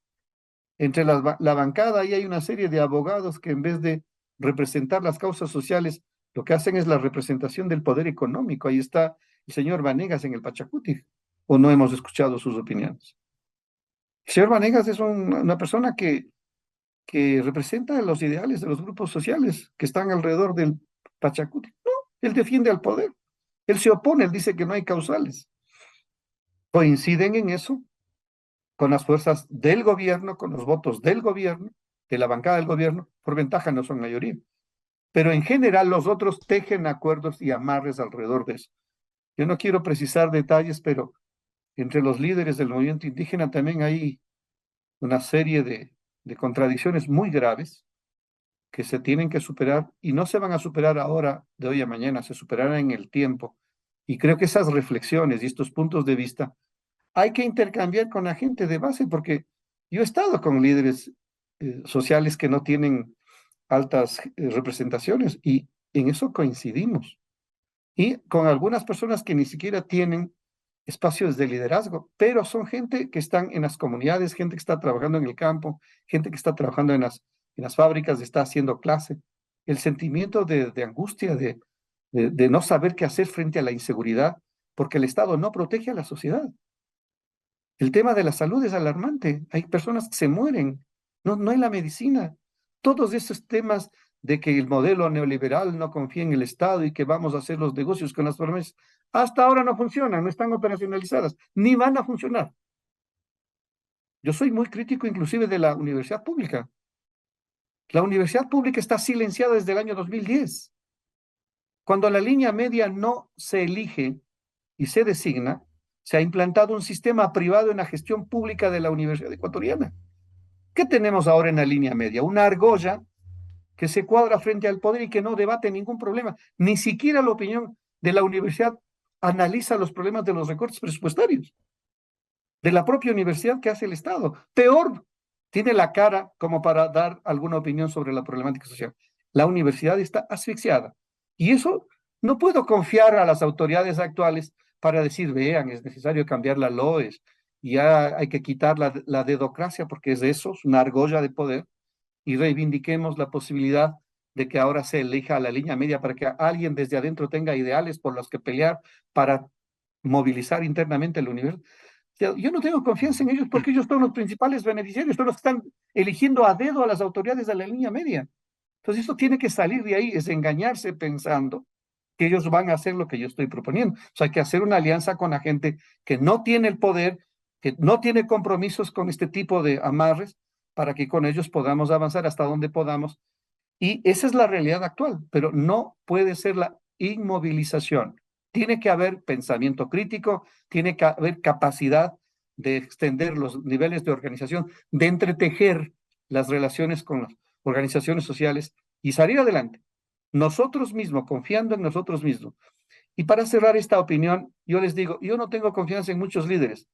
Entre la bancada ahí hay una serie de abogados que en vez de representar las causas sociales, lo que hacen es la representación del poder económico. Ahí está el señor Vanegas en el Pachacuti, o no hemos escuchado sus opiniones. El señor Vanegas es una persona que representa los ideales de los grupos sociales que están alrededor del Pachacuti. No, él defiende al poder. Él se opone, él dice que no hay causales. Coinciden en eso con las fuerzas del gobierno, con los votos del gobierno, de la bancada del gobierno, por ventaja no son mayoría. Pero en general los otros tejen acuerdos y amarres alrededor de eso. Yo no quiero precisar detalles, pero entre los líderes del movimiento indígena también hay una serie de contradicciones muy graves que se tienen que superar y no se van a superar ahora, de hoy a mañana, se superarán en el tiempo. Y creo que esas reflexiones y estos puntos de vista hay que intercambiar con la gente de base, porque yo he estado con líderes sociales que no tienen altas representaciones y en eso coincidimos. Y con algunas personas que ni siquiera tienen espacios de liderazgo, pero son gente que están en las comunidades, gente que está trabajando en el campo, gente que está trabajando en las fábricas, está haciendo clase. El sentimiento de angustia, de no saber qué hacer frente a la inseguridad, porque el Estado no protege a la sociedad. El tema de la salud es alarmante. Hay personas que se mueren. No hay la medicina. Todos esos temas de que el modelo neoliberal no confía en el Estado y que vamos a hacer los negocios con las farmacias, hasta ahora no funcionan, no están operacionalizadas, ni van a funcionar. Yo soy muy crítico inclusive de la universidad pública. La universidad pública está silenciada desde el año 2010. Cuando la línea media no se elige y se designa, se ha implantado un sistema privado en la gestión pública de la Universidad Ecuatoriana. ¿Qué tenemos ahora en la línea media? Una argolla que se cuadra frente al poder y que no debate ningún problema. Ni siquiera la opinión de la universidad analiza los problemas de los recortes presupuestarios de la propia universidad que hace el Estado. Peor, tiene la cara como para dar alguna opinión sobre la problemática social. La universidad está asfixiada. Y eso no puedo confiar a las autoridades actuales para decir, vean, es necesario cambiar la LOES, y ya hay que quitar la dedocracia, porque es eso, es una argolla de poder, y reivindiquemos la posibilidad de que ahora se elija a la línea media para que alguien desde adentro tenga ideales por los que pelear para movilizar internamente el universo. Yo no tengo confianza en ellos porque ellos son los principales beneficiarios, son los que están eligiendo a dedo a las autoridades de la línea media. Entonces esto tiene que salir de ahí, es engañarse pensando que ellos van a hacer lo que yo estoy proponiendo. O sea, hay que hacer una alianza con la gente que no tiene el poder, que no tiene compromisos con este tipo de amarres, para que con ellos podamos avanzar hasta donde podamos. Y esa es la realidad actual, pero no puede ser la inmovilización. Tiene que haber pensamiento crítico, tiene que haber capacidad de extender los niveles de organización, de entretejer las relaciones con las organizaciones sociales y salir adelante. Nosotros mismos, confiando en nosotros mismos. Y para cerrar esta opinión, yo les digo, yo no tengo confianza en muchos líderes.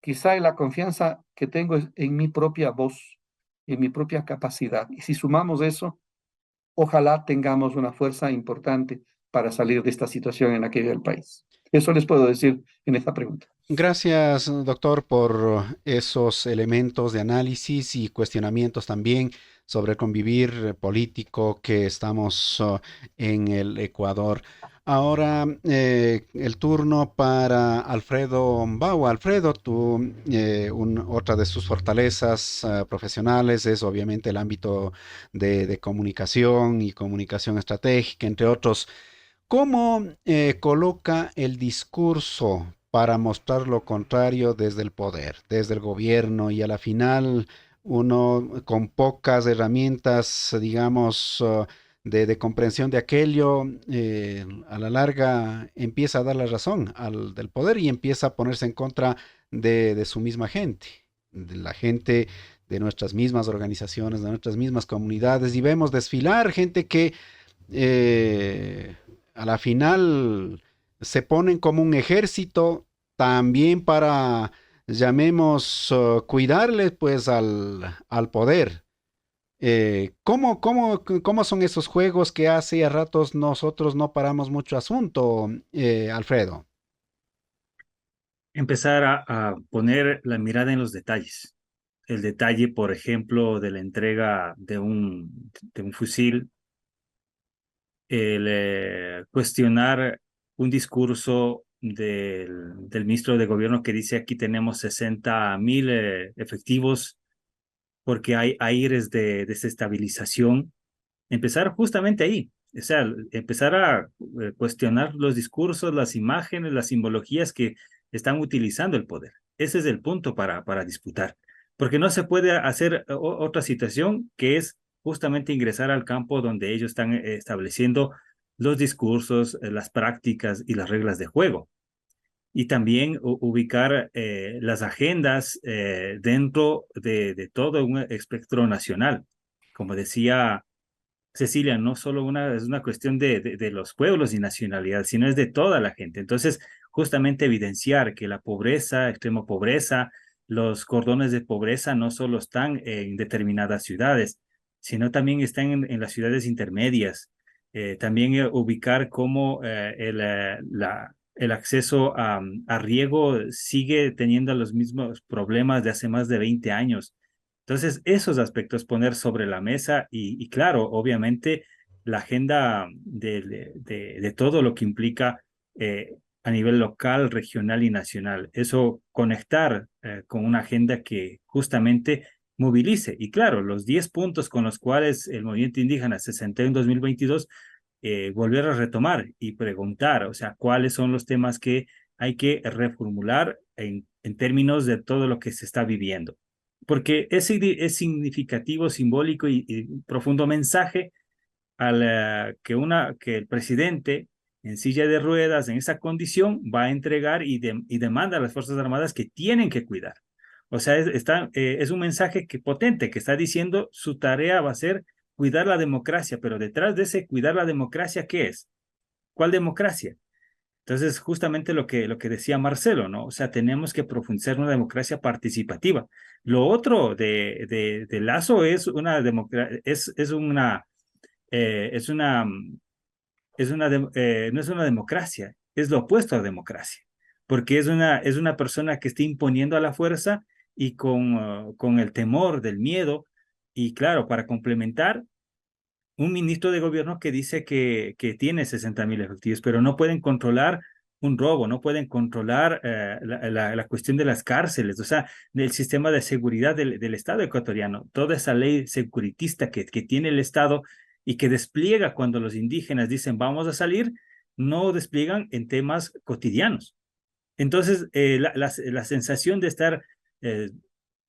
Quizá la confianza que tengo es en mi propia voz, en mi propia capacidad. Y si sumamos eso, ojalá tengamos una fuerza importante para salir de esta situación en la que vive el país. Eso les puedo decir en esta pregunta. Gracias, doctor, por esos elementos de análisis y cuestionamientos también sobre el convivir político que estamos en el Ecuador. Ahora el turno para Alfredo Bau. Alfredo, otra de sus fortalezas profesionales es obviamente el ámbito de comunicación y comunicación estratégica, entre otros. ¿Cómo coloca el discurso para mostrar lo contrario desde el poder, desde el gobierno y a la final uno con pocas herramientas, digamos, de comprensión de aquello, a la larga empieza a dar la razón al del poder y empieza a ponerse en contra de su misma gente, de la gente de nuestras mismas organizaciones, de nuestras mismas comunidades y vemos desfilar gente que a la final se ponen como un ejército también para, llamemos, cuidarle pues al poder. ¿Cómo son esos juegos que hace a ratos nosotros no paramos mucho asunto, Alfredo? Empezar a poner la mirada en los detalles. El detalle, por ejemplo, de la entrega de un fusil, el cuestionar un discurso del ministro de gobierno que dice aquí tenemos 60,000 efectivos porque hay aires de desestabilización. Empezar justamente ahí, o sea, empezar a cuestionar los discursos, las imágenes, las simbologías que están utilizando el poder. Ese es el punto para disputar, porque no se puede hacer otra situación que es justamente ingresar al campo donde ellos están estableciendo los discursos, las prácticas y las reglas de juego. Y también ubicar las agendas dentro de todo un espectro nacional. Como decía Cecilia, no solo es una cuestión de los pueblos y nacionalidad, sino es de toda la gente. Entonces, justamente evidenciar que la pobreza, extrema pobreza, los cordones de pobreza no solo están en determinadas ciudades, sino también están en las ciudades intermedias. También ubicar cómo el acceso a riego sigue teniendo los mismos problemas de hace más de 20 años. Entonces, esos aspectos poner sobre la mesa y claro, obviamente, la agenda de todo lo que implica a nivel local, regional y nacional. Eso conectar con una agenda que justamente movilice. Y claro, los 10 puntos con los cuales el movimiento indígena se sentó en 2022, volver a retomar y preguntar, o sea, cuáles son los temas que hay que reformular en términos de todo lo que se está viviendo. porque es significativo, simbólico y profundo mensaje que el presidente en silla de ruedas, en esa condición, va a entregar y demanda a las Fuerzas Armadas que tienen que cuidar. O sea, es un mensaje potente que está diciendo su tarea va a ser cuidar la democracia, pero detrás de ese cuidar la democracia, ¿qué es? ¿Cuál democracia? Entonces, justamente lo que decía Marcelo, ¿no? O sea, tenemos que profundizar en una democracia participativa. Lo otro de Lazo es una democracia, eh, es una, no es una democracia, es lo opuesto a democracia, porque es una persona que está imponiendo a la fuerza y con el temor del miedo, y claro, para complementar, un ministro de gobierno que dice que tiene 60.000 efectivos, pero no pueden controlar un robo, no pueden controlar la cuestión de las cárceles, o sea, del sistema de seguridad del Estado ecuatoriano, toda esa ley securitista que tiene el Estado y que despliega cuando los indígenas dicen vamos a salir, no despliegan en temas cotidianos. Entonces, la sensación de estar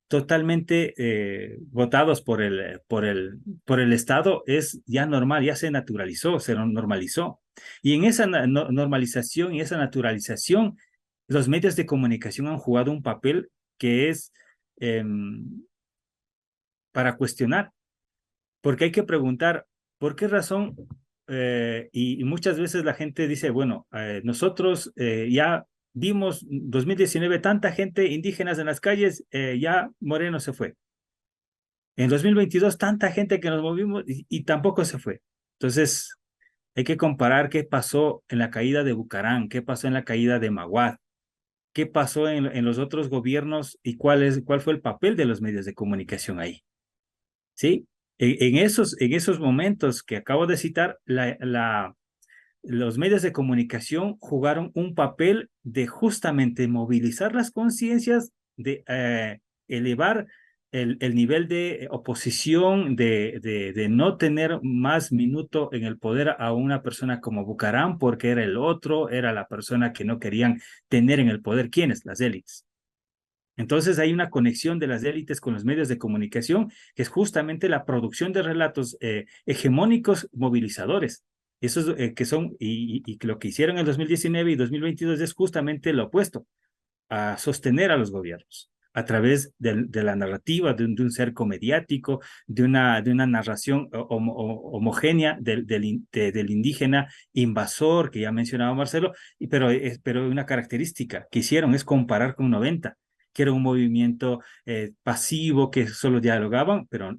totalmente votados por el Estado es ya normal, ya se naturalizó, se normalizó. Y en esa normalización y esa naturalización, los medios de comunicación han jugado un papel que es eh, para cuestionar, porque hay que preguntar, ¿por qué razón? Y muchas veces la gente dice, bueno, nosotros ya vimos 2019 tanta gente indígenas en las calles, ya Moreno se fue. En 2022 tanta gente que nos movimos y tampoco se fue. Entonces, hay que comparar qué pasó en la caída de Bucarán, qué pasó en la caída de Maguad, qué pasó en los otros gobiernos y cuál fue el papel de los medios de comunicación ahí. ¿Sí? En esos momentos que acabo de citar, los medios de comunicación jugaron un papel de justamente movilizar las conciencias, de elevar el nivel de oposición, de no tener más minuto en el poder a una persona como Bucaram, porque era el otro, era la persona que no querían tener en el poder. ¿Quiénes? Las élites. Entonces hay una conexión de las élites con los medios de comunicación, que es justamente la producción de relatos hegemónicos movilizadores. Esos que son, y lo que hicieron en 2019 y 2022 es justamente lo opuesto, a sostener a los gobiernos a través de la narrativa, de un cerco mediático, de una narración homogénea del indígena invasor, que ya mencionaba Marcelo, pero una característica que hicieron es comparar con 90, que era un movimiento pasivo, que solo dialogaban, pero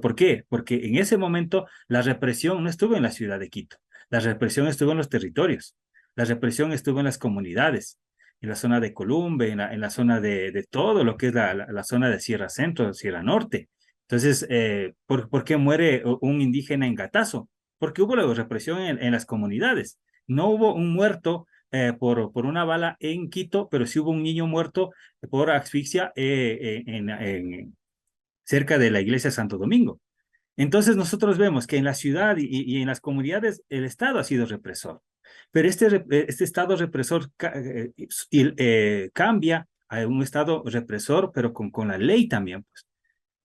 ¿por qué? Porque en ese momento la represión no estuvo en la ciudad de Quito, la represión estuvo en los territorios, la represión estuvo en las comunidades, en la zona de Columbe, en la zona de todo lo que es la zona de Sierra Centro, Sierra Norte. Entonces, ¿por qué muere un indígena en Gatazo? Porque hubo la represión en las comunidades. No hubo un muerto por una bala en Quito, pero sí hubo un niño muerto por asfixia cerca de la iglesia Santo Domingo. Entonces nosotros vemos que en la ciudad y en las comunidades el Estado ha sido represor, pero este Estado represor cambia a un Estado represor, pero con la ley también. Pues.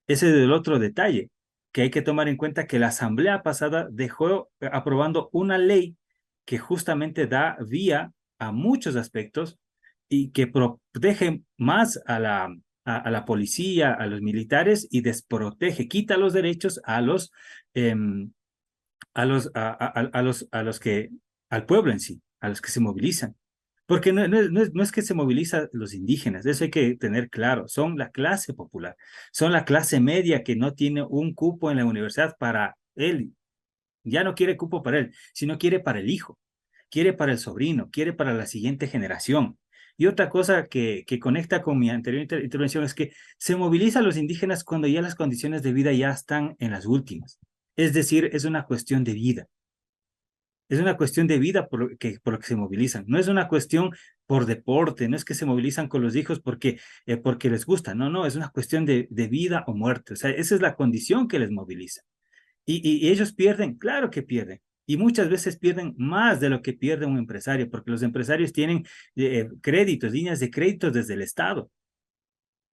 Ese es el otro detalle, que hay que tomar en cuenta que la Asamblea pasada dejó aprobando una ley que justamente da vía a muchos aspectos y que protege más a la policía, a los militares y desprotege, quita los derechos a los que, al pueblo en sí, a los que se movilizan. Porque no es que se movilizan los indígenas, eso hay que tener claro, son la clase popular, son la clase media que no tiene un cupo en la universidad para él, ya no quiere cupo para él, sino quiere para el hijo, quiere para el sobrino, quiere para la siguiente generación. Y otra cosa que conecta con mi anterior intervención es que se movilizan los indígenas cuando ya las condiciones de vida ya están en las últimas. Es decir, es una cuestión de vida. Es una cuestión de vida por lo que se movilizan. No es una cuestión por deporte, no es que se movilizan con los hijos porque les gusta. No, es una cuestión de vida o muerte. O sea, esa es la condición que les moviliza. Y ellos pierden, claro que pierden. Y muchas veces pierden más de lo que pierde un empresario, porque los empresarios tienen créditos, líneas de créditos desde el Estado.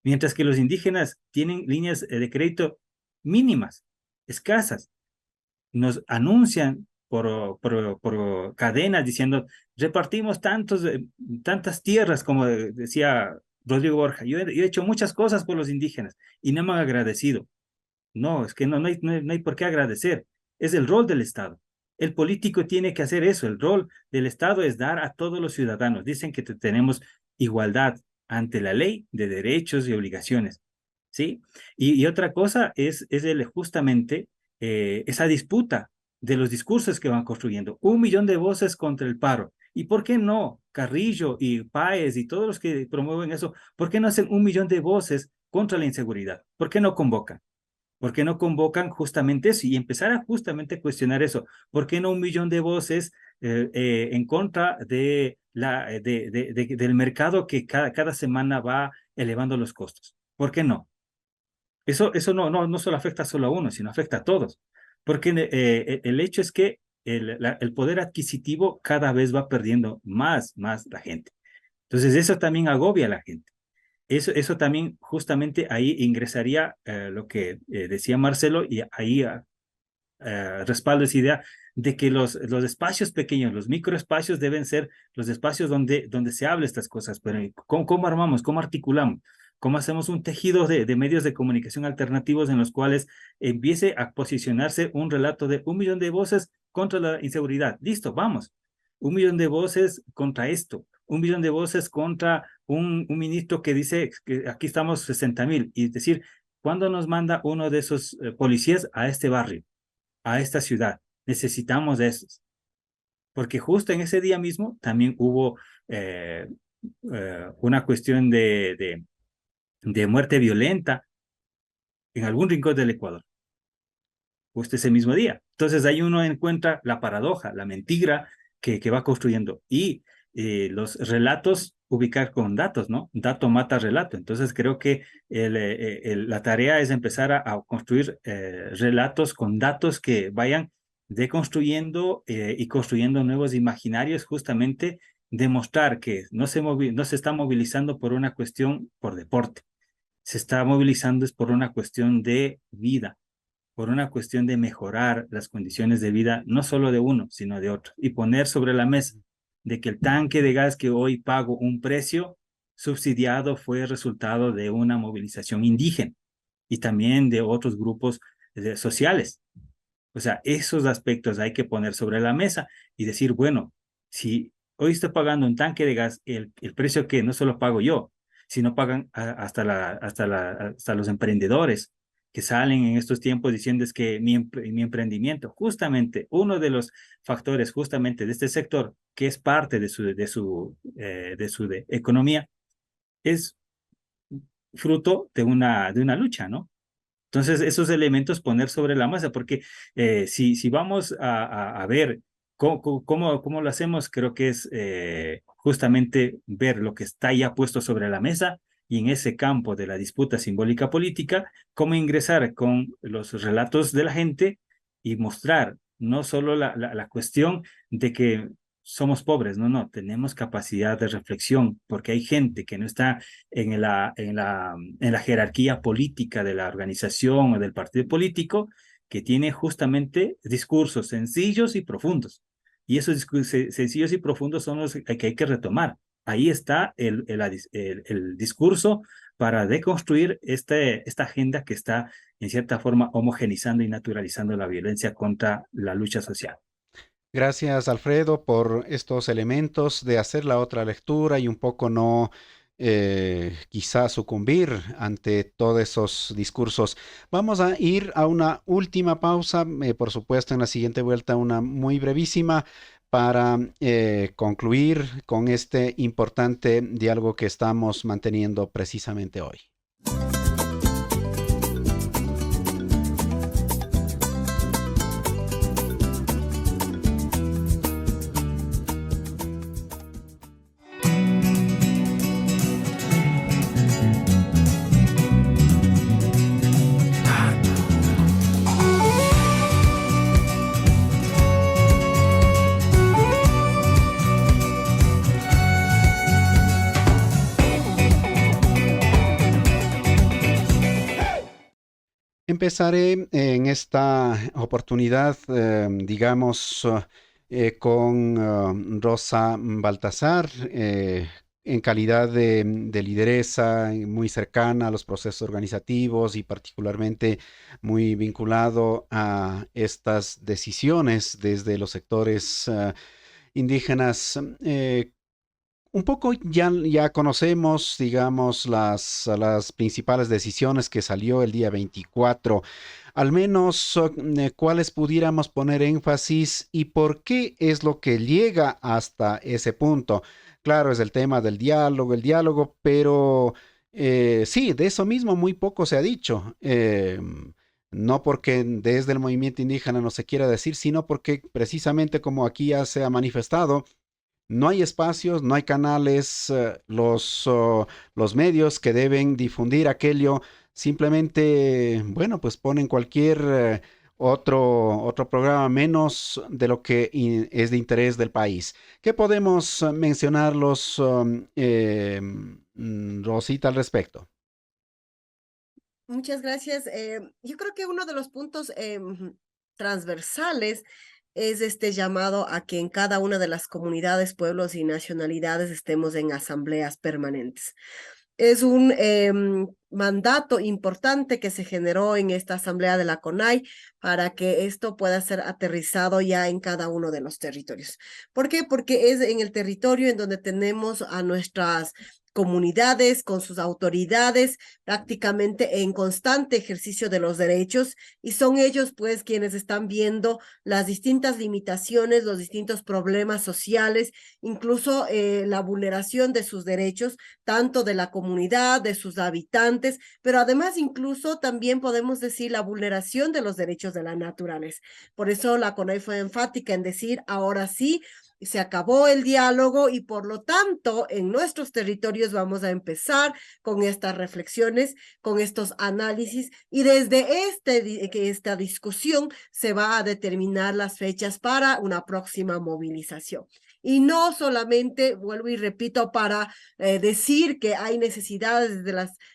mientras que los indígenas tienen líneas de crédito mínimas, escasas. Nos anuncian por cadenas diciendo, repartimos tantas tierras, como decía Rodrigo Borja. Yo he hecho muchas cosas por los indígenas y no me han agradecido. No, es que no hay por qué agradecer. Es el rol del Estado. El político tiene que hacer eso. El rol del Estado es dar a todos los ciudadanos. Dicen que tenemos igualdad ante la ley de derechos y obligaciones, ¿sí? Y otra cosa es justamente esa disputa de los discursos que van construyendo. 1 millón de voces contra el paro. ¿Y por qué no? Carrillo y Páez y todos los que promueven eso, ¿por qué no hacen 1 millón de voces contra la inseguridad? ¿Por qué no convocan? ¿Por qué no convocan justamente eso? Y empezar a justamente cuestionar eso. ¿Por qué no 1 millón de voces en contra del mercado que cada semana va elevando los costos? ¿Por qué no? Eso no solo afecta solo a uno, sino afecta a todos. Porque el hecho es que el poder adquisitivo cada vez va perdiendo más la gente. Entonces eso también agobia a la gente. Eso también justamente ahí ingresaría lo que decía Marcelo, y ahí respaldo esa idea de que los espacios pequeños, los microespacios deben ser los espacios donde se hable estas cosas. Pero ¿cómo armamos? ¿Cómo articulamos? ¿Cómo hacemos un tejido de medios de comunicación alternativos en los cuales empiece a posicionarse un relato de 1 millón de voces contra la inseguridad? Listo, vamos. 1 millón de voces contra esto. 1 millón de voces contra un ministro que dice que aquí estamos 60,000. Y es decir, ¿cuándo nos manda uno de esos policías a este barrio, a esta ciudad? Necesitamos de esos. Porque justo en ese día mismo también hubo una cuestión de muerte violenta en algún rincón del Ecuador. Justo ese mismo día. Entonces ahí uno encuentra la paradoja, la mentira que va construyendo. Y los relatos ubicar con datos, ¿no? Dato mata relato. Entonces creo que la tarea es empezar a construir relatos con datos que vayan deconstruyendo y construyendo nuevos imaginarios, justamente demostrar que no se está movilizando por una cuestión por deporte, se está movilizando es por una cuestión de vida, por una cuestión de mejorar las condiciones de vida, no solo de uno, sino de otro, y poner sobre la mesa de que el tanque de gas que hoy pago un precio subsidiado fue resultado de una movilización indígena y también de otros grupos sociales. O sea, esos aspectos hay que poner sobre la mesa y decir, bueno, si hoy estoy pagando un tanque de gas, el precio que no solo pago yo, sino pagan hasta los emprendedores que salen en estos tiempos diciendo es que mi emprendimiento, justamente uno de los factores justamente de este sector, que es parte de su economía, es fruto de una lucha, ¿no? Entonces, esos elementos poner sobre la mesa, porque si vamos a ver cómo lo hacemos, creo que es justamente ver lo que está ya puesto sobre la mesa y en ese campo de la disputa simbólica política, cómo ingresar con los relatos de la gente y mostrar no solo la cuestión de que somos pobres, no, tenemos capacidad de reflexión, porque hay gente que no está en la jerarquía política de la organización o del partido político, que tiene justamente discursos sencillos y profundos. Y esos discursos sencillos y profundos son los que hay que retomar. Ahí está el discurso para deconstruir esta agenda que está, en cierta forma, homogenizando y naturalizando la violencia contra la lucha social. Gracias, Alfredo, por estos elementos de hacer la otra lectura y un poco no quizá sucumbir ante todos esos discursos. Vamos a ir a una última pausa, por supuesto en la siguiente vuelta una muy brevísima para concluir con este importante diálogo que estamos manteniendo precisamente hoy. Empezaré en esta oportunidad, digamos, con Rosa Baltazar, en calidad de lideresa muy cercana a los procesos organizativos y particularmente muy vinculado a estas decisiones desde los sectores indígenas. Un poco ya conocemos, digamos, las principales decisiones que salió el día 24. Al menos, cuáles pudiéramos poner énfasis y por qué es lo que llega hasta ese punto. Claro, es el tema del diálogo, el diálogo, pero sí, de eso mismo muy poco se ha dicho. No porque desde el movimiento indígena no se quiera decir, sino porque precisamente como aquí ya se ha manifestado, no hay espacios, no hay canales, los medios que deben difundir aquello, simplemente, bueno, pues ponen cualquier otro programa menos de lo que es de interés del país. ¿Qué podemos mencionarlos, Rosita, al respecto? Muchas gracias. Yo creo que uno de los puntos transversales es este llamado a que en cada una de las comunidades, pueblos y nacionalidades estemos en asambleas permanentes. Es un mandato importante que se generó en esta asamblea de la CONAI para que esto pueda ser aterrizado ya en cada uno de los territorios. ¿Por qué? Porque es en el territorio en donde tenemos a nuestras comunidades con sus autoridades prácticamente en constante ejercicio de los derechos y son ellos pues quienes están viendo las distintas limitaciones, los distintos problemas sociales, incluso la vulneración de sus derechos, tanto de la comunidad, de sus habitantes, pero además incluso también podemos decir la vulneración de los derechos de la naturaleza. Por eso la CONAI fue enfática en decir, ahora sí, se acabó el diálogo y por lo tanto en nuestros territorios vamos a empezar con estas reflexiones, con estos análisis y desde esta discusión se va a determinar las fechas para una próxima movilización. Y no solamente, vuelvo y repito, para decir que hay necesidades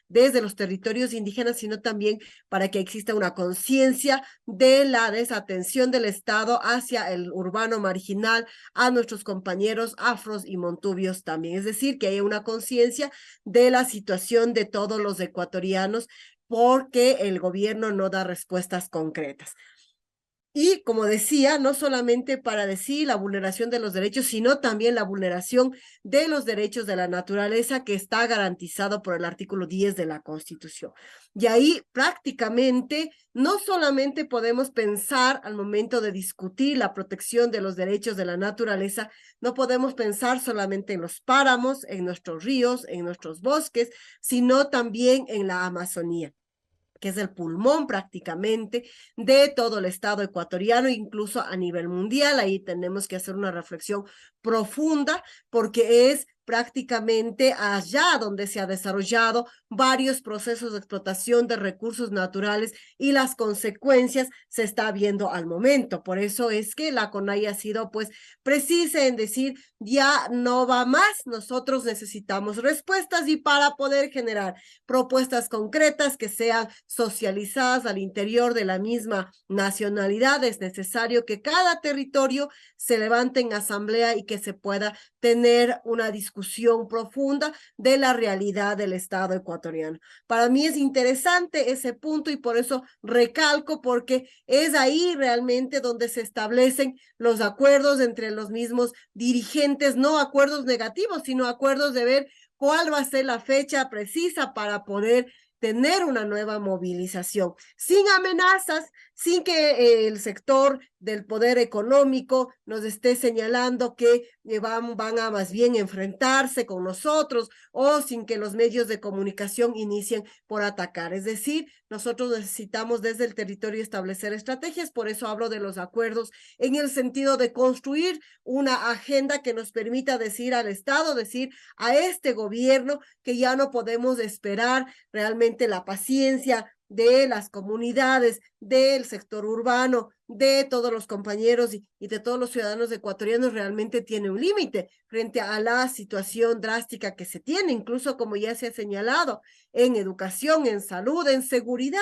desde los territorios indígenas, sino también para que exista una conciencia de la desatención del Estado hacia el urbano marginal, a nuestros compañeros afros y montubios también. Es decir, que haya una conciencia de la situación de todos los ecuatorianos porque el gobierno no da respuestas concretas. Y como decía, no solamente para decir la vulneración de los derechos, sino también la vulneración de los derechos de la naturaleza que está garantizado por el artículo 10 de la Constitución. Y ahí prácticamente no solamente podemos pensar al momento de discutir la protección de los derechos de la naturaleza, no podemos pensar solamente en los páramos, en nuestros ríos, en nuestros bosques, sino también en la Amazonía, que es el pulmón prácticamente de todo el Estado ecuatoriano, incluso a nivel mundial. Ahí tenemos que hacer una reflexión profunda porque es prácticamente allá donde se ha desarrollado varios procesos de explotación de recursos naturales y las consecuencias se está viendo al momento. Por eso es que la CONAI ha sido pues precisa en decir ya no va más, nosotros necesitamos respuestas y para poder generar propuestas concretas que sean socializadas al interior de la misma nacionalidad, es necesario que cada territorio se levante en asamblea y que se pueda tener una discusión profunda de la realidad del Estado ecuatoriano. Para mí es interesante ese punto y por eso recalco, porque es ahí realmente donde se establecen los acuerdos entre los mismos dirigentes, no acuerdos negativos, sino acuerdos de ver cuál va a ser la fecha precisa para poder tener una nueva movilización, sin amenazas, sin que el sector del poder económico nos esté señalando que van a más bien enfrentarse con nosotros o sin que los medios de comunicación inicien por atacar. Es decir, nosotros necesitamos desde el territorio establecer estrategias, por eso hablo de los acuerdos en el sentido de construir una agenda que nos permita decir al Estado, decir a este gobierno que ya no podemos esperar realmente la paciencia de las comunidades, del sector urbano, de todos los compañeros y de todos los ciudadanos ecuatorianos realmente tiene un límite frente a la situación drástica que se tiene, incluso como ya se ha señalado, en educación, en salud, en seguridad.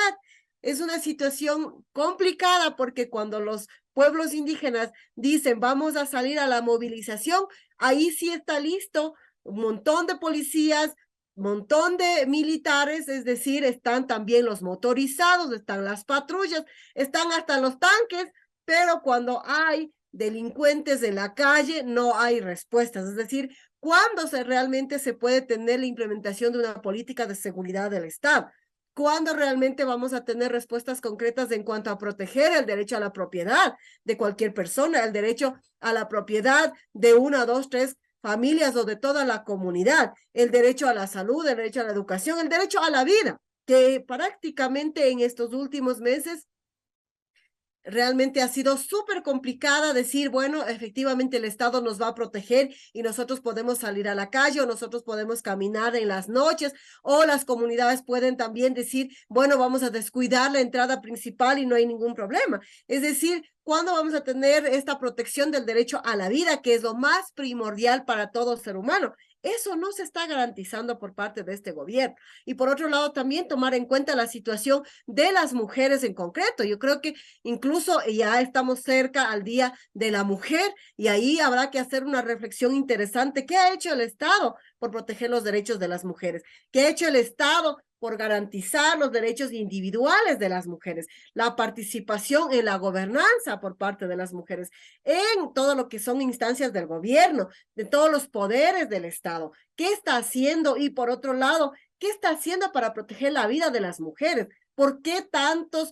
es una situación complicada porque cuando los pueblos indígenas dicen vamos a salir a la movilización, ahí sí está listo un montón de policías, montón de militares, es decir, están también los motorizados, están las patrullas, están hasta los tanques, pero cuando hay delincuentes en la calle no hay respuestas, es decir, ¿cuándo realmente se puede tener la implementación de una política de seguridad del Estado? ¿Cuándo realmente vamos a tener respuestas concretas en cuanto a proteger el derecho a la propiedad de cualquier persona, el derecho a la propiedad de una, dos, tres familias o de toda la comunidad, el derecho a la salud, el derecho a la educación, el derecho a la vida, que prácticamente en estos últimos meses realmente ha sido súper complicada decir, bueno, efectivamente el Estado nos va a proteger y nosotros podemos salir a la calle o nosotros podemos caminar en las noches o las comunidades pueden también decir, bueno, vamos a descuidar la entrada principal y no hay ningún problema. Es decir, ¿cuándo vamos a tener esta protección del derecho a la vida, que es lo más primordial para todo ser humano? Eso no se está garantizando por parte de este gobierno. Y por otro lado, también tomar en cuenta la situación de las mujeres en concreto. Yo creo que incluso ya estamos cerca al Día de la Mujer y ahí habrá que hacer una reflexión interesante. ¿Qué ha hecho el Estado por proteger los derechos de las mujeres? ¿Qué ha hecho el Estado por garantizar los derechos individuales de las mujeres, la participación en la gobernanza por parte de las mujeres, en todo lo que son instancias del gobierno, de todos los poderes del Estado? ¿Qué está haciendo? Y por otro lado, ¿qué está haciendo para proteger la vida de las mujeres? ¿Por qué tantas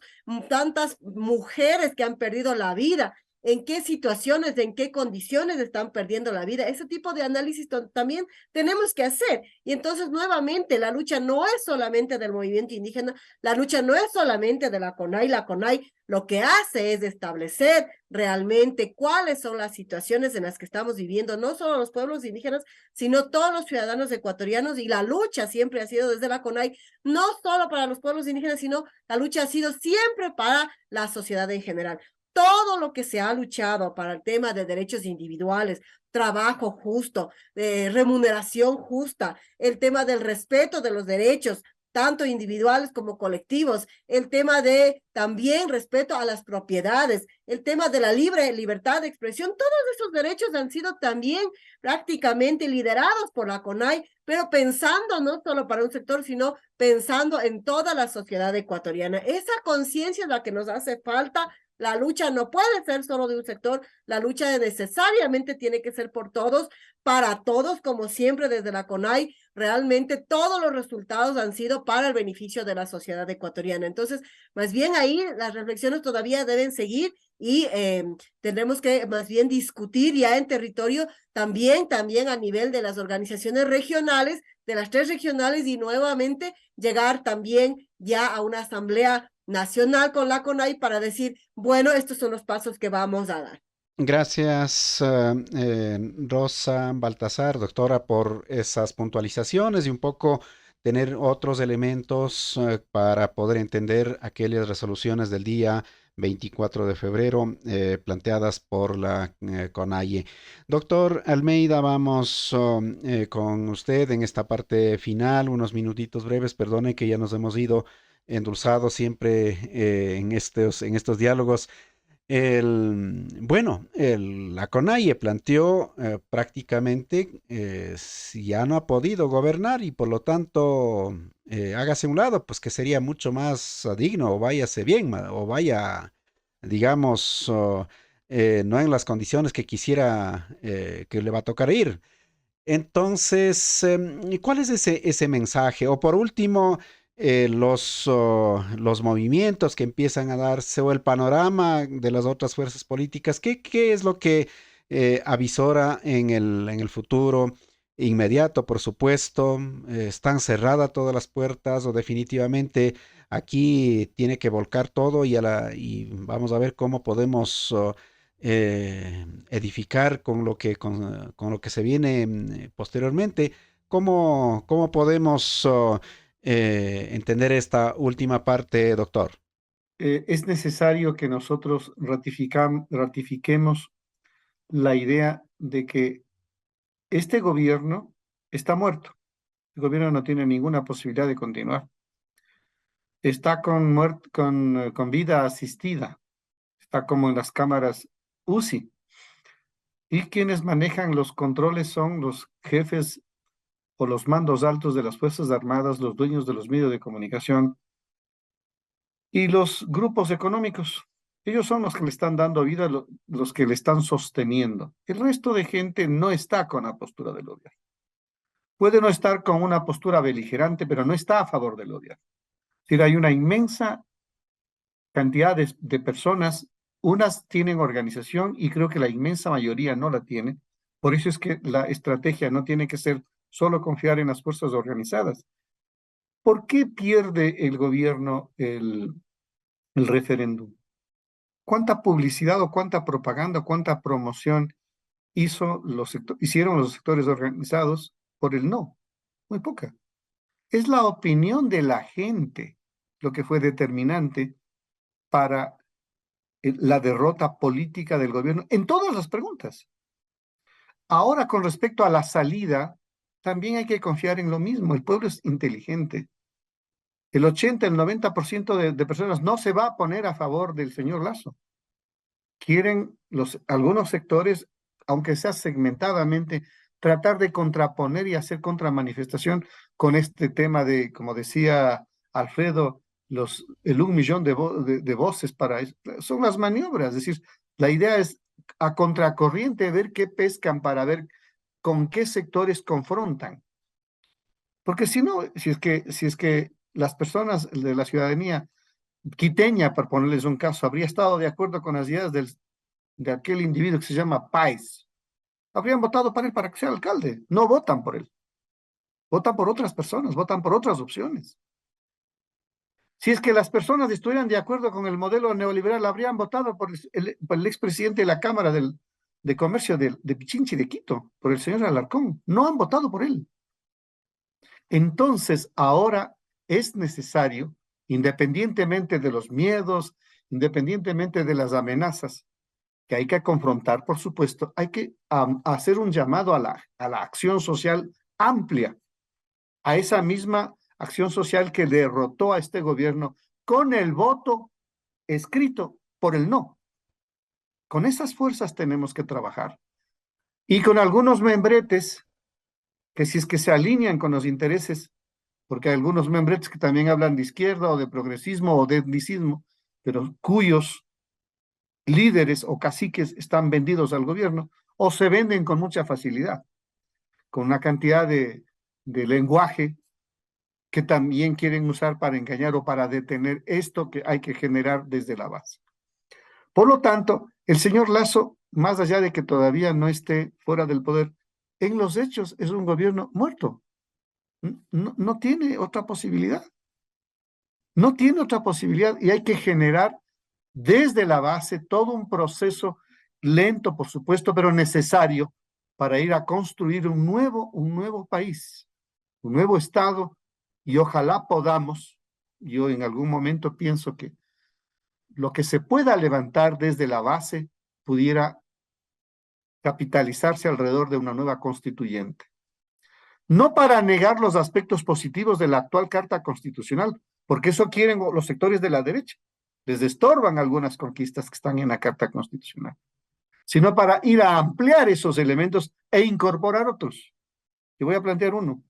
mujeres que han perdido la vida? ¿En qué situaciones, en qué condiciones están perdiendo la vida? Ese tipo de análisis también tenemos que hacer. Y entonces, nuevamente, la lucha no es solamente del movimiento indígena, la lucha no es solamente de la CONAI. La CONAI lo que hace es establecer realmente cuáles son las situaciones en las que estamos viviendo, no solo los pueblos indígenas, sino todos los ciudadanos ecuatorianos, y la lucha siempre ha sido desde la CONAI, no solo para los pueblos indígenas, sino la lucha ha sido siempre para la sociedad en general. Todo lo que se ha luchado para el tema de derechos individuales, trabajo justo, remuneración justa, el tema del respeto de los derechos, tanto individuales como colectivos, el tema de también respeto a las propiedades, el tema de la libertad de expresión, todos esos derechos han sido también prácticamente liderados por la CONAI, pero pensando no solo para un sector, sino pensando en toda la sociedad ecuatoriana. Esa conciencia es la que nos hace falta. La lucha no puede ser solo de un sector, la lucha necesariamente tiene que ser por todos, para todos, como siempre desde la CONAI, realmente todos los resultados han sido para el beneficio de la sociedad ecuatoriana. Entonces, más bien ahí las reflexiones todavía deben seguir y tendremos que más bien discutir ya en territorio, también a nivel de las organizaciones regionales, de las 3 regionales, y nuevamente llegar también ya a una asamblea nacional con la CONAI para decir, bueno, estos son los pasos que vamos a dar. Gracias, Rosa Baltasar, doctora, por esas puntualizaciones y un poco tener otros elementos para poder entender aquellas resoluciones del día 24 de febrero planteadas por la CONAIE. Doctor Almeida, vamos con usted en esta parte final, unos minutitos breves, perdone que ya nos hemos ido endulzados siempre en estos diálogos. La CONAIE planteó prácticamente si ya no ha podido gobernar y por lo tanto hágase a un lado, pues que sería mucho más digno o váyase bien o vaya, digamos, no en las condiciones que quisiera que le va a tocar ir. Entonces, ¿cuál es ese mensaje? O por último, los movimientos que empiezan a darse o el panorama de las otras fuerzas políticas, ¿qué es lo que avisora en el futuro inmediato, por supuesto? ¿Están cerradas todas las puertas o definitivamente aquí tiene que volcar todo y vamos a ver cómo podemos edificar con lo que se viene posteriormente? ¿Cómo podemos entender esta última parte, doctor? Es necesario que nosotros ratifiquemos la idea de que este gobierno está muerto. El gobierno no tiene ninguna posibilidad de continuar. está con vida asistida, está como en las cámaras UCI. Y quienes manejan los controles son los jefes o los mandos altos de las Fuerzas Armadas, los dueños de los medios de comunicación y los grupos económicos. Ellos son los que le están dando vida, los que le están sosteniendo. El resto de gente no está con la postura del gobierno. Puede no estar con una postura beligerante, pero no está a favor del gobierno. Es decir, hay una inmensa cantidad de personas, unas tienen organización y creo que la inmensa mayoría no la tiene. Por eso es que la estrategia no tiene que ser solo confiar en las fuerzas organizadas. ¿Por qué pierde el gobierno el referéndum? ¿Cuánta publicidad o cuánta propaganda, cuánta promoción hicieron los sectores organizados por el no? Muy poca. Es la opinión de la gente lo que fue determinante para la derrota política del gobierno en todas las preguntas. Ahora, con respecto a la salida, también hay que confiar en lo mismo. El pueblo es inteligente. El 80, el 90% de personas no se va a poner a favor del señor Lasso. Quieren algunos sectores, aunque sea segmentadamente, tratar de contraponer y hacer contramanifestación con este tema de, como decía Alfredo, el 1 millón de voces para eso. Son las maniobras, es decir, la idea es a contracorriente ver qué pescan para ver con qué sectores confrontan. Porque si no, si es que las personas de la ciudadanía quiteña, por ponerles un caso, habría estado de acuerdo con las ideas de aquel individuo que se llama Páez, habrían votado para él para que sea alcalde. No votan por él. Votan por otras personas, votan por otras opciones. Si es que las personas estuvieran de acuerdo con el modelo neoliberal, habrían votado por el expresidente de la Cámara de Comercio de Pichinchi de Quito, por el señor Alarcón. No han votado por él. Entonces, ahora es necesario, independientemente de los miedos, independientemente de las amenazas, que hay que confrontar, por supuesto, hay que hacer un llamado a la acción social amplia, a esa misma acción social que derrotó a este gobierno con el voto escrito por el no. Con esas fuerzas tenemos que trabajar. Y con algunos membretes que si es que se alinean con los intereses, porque hay algunos membretes que también hablan de izquierda o de progresismo o de etnicismo, pero cuyos líderes o caciques están vendidos al gobierno o se venden con mucha facilidad, con una cantidad de lenguaje que también quieren usar para engañar o para detener esto que hay que generar desde la base. Por lo tanto, el señor Lasso, más allá de que todavía no esté fuera del poder, en los hechos es un gobierno muerto. No tiene otra posibilidad. No tiene otra posibilidad y hay que generar desde la base todo un proceso lento, por supuesto, pero necesario para ir a construir un nuevo país, un nuevo Estado, y ojalá podamos, yo en algún momento pienso que lo que se pueda levantar desde la base pudiera capitalizarse alrededor de una nueva constituyente. No para negar los aspectos positivos de la actual Carta Constitucional, porque eso quieren los sectores de la derecha. Les estorban algunas conquistas que están en la Carta Constitucional, sino para ir a ampliar esos elementos e incorporar otros. Y voy a plantear uno.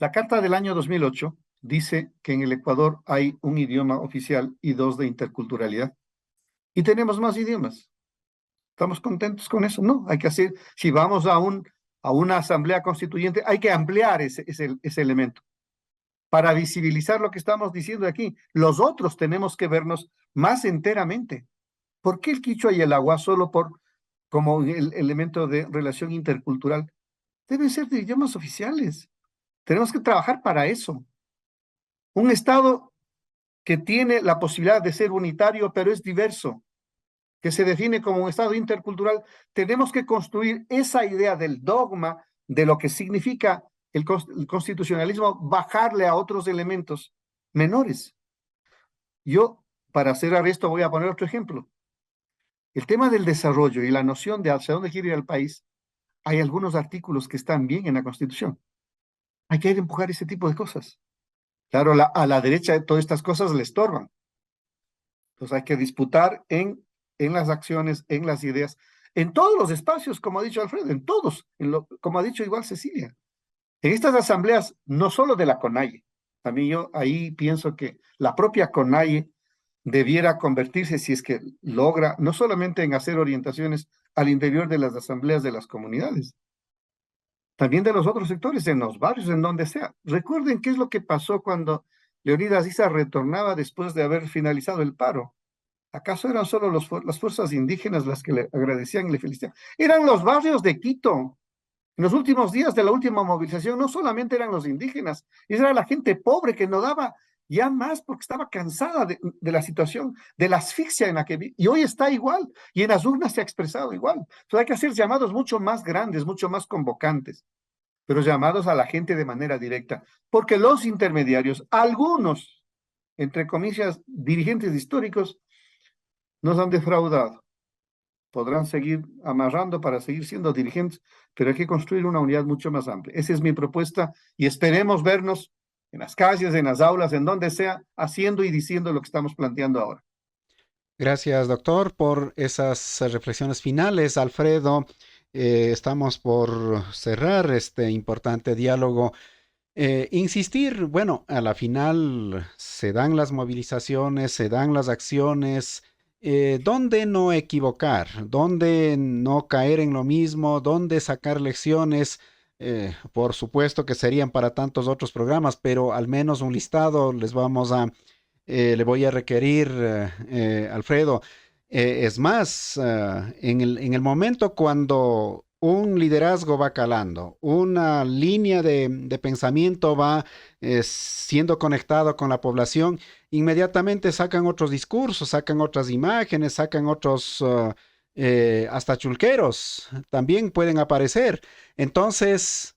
La Carta del año 2008 dice que en el Ecuador hay un idioma oficial y 2 de interculturalidad. Y tenemos más idiomas. ¿Estamos contentos con eso? No, hay que hacer, si vamos a una asamblea constituyente, hay que ampliar ese elemento para visibilizar lo que estamos diciendo aquí. Los otros tenemos que vernos más enteramente. ¿Por qué el quichua y el agua solo como el elemento de relación intercultural? Deben ser de idiomas oficiales. Tenemos que trabajar para eso. Un Estado que tiene la posibilidad de ser unitario, pero es diverso, que se define como un Estado intercultural, tenemos que construir esa idea del dogma, de lo que significa el constitucionalismo, bajarle a otros elementos menores. Yo, para cerrar esto, voy a poner otro ejemplo. El tema del desarrollo y la noción de hacia dónde quiere ir el país, hay algunos artículos que están bien en la Constitución. Hay que ir a empujar ese tipo de cosas. Claro, a la derecha todas estas cosas le estorban. Entonces hay que disputar en las acciones, en las ideas, en todos los espacios, como ha dicho Alfredo, en todos, como ha dicho igual Cecilia. En estas asambleas, no solo de la CONAIE, también yo ahí pienso que la propia CONAIE debiera convertirse, si es que logra, no solamente en hacer orientaciones al interior de las asambleas de las comunidades, también de los otros sectores, en los barrios, en donde sea. Recuerden qué es lo que pasó cuando Leonidas Issa retornaba después de haber finalizado el paro. ¿Acaso eran solo las fuerzas indígenas las que le agradecían y le felicitaban? Eran los barrios de Quito. En los últimos días de la última movilización, no solamente eran los indígenas, era la gente pobre que no daba ya más porque estaba cansada de la situación, de la asfixia en la que vive. Y hoy está igual, y en las urnas se ha expresado igual. Entonces hay que hacer llamados mucho más grandes, mucho más convocantes, pero llamados a la gente de manera directa, porque los intermediarios, algunos, entre comillas, dirigentes históricos, nos han defraudado. Podrán seguir amarrando para seguir siendo dirigentes, pero hay que construir una unidad mucho más amplia. Esa es mi propuesta y esperemos vernos en las calles, en las aulas, en donde sea, haciendo y diciendo lo que estamos planteando ahora. Gracias, doctor, por esas reflexiones finales. Alfredo, estamos por cerrar este importante diálogo. Insistir, bueno, a la final se dan las movilizaciones, se dan las acciones. ¿Dónde no equivocar? ¿Dónde no caer en lo mismo? ¿Dónde sacar lecciones? Por supuesto que serían para tantos otros programas, pero al menos un listado le voy a requerir, Alfredo. Es más, en el momento cuando un liderazgo va calando, una línea de pensamiento va siendo conectado con la población, inmediatamente sacan otros discursos, sacan otras imágenes, sacan otros, hasta chulqueros, también pueden aparecer. Entonces,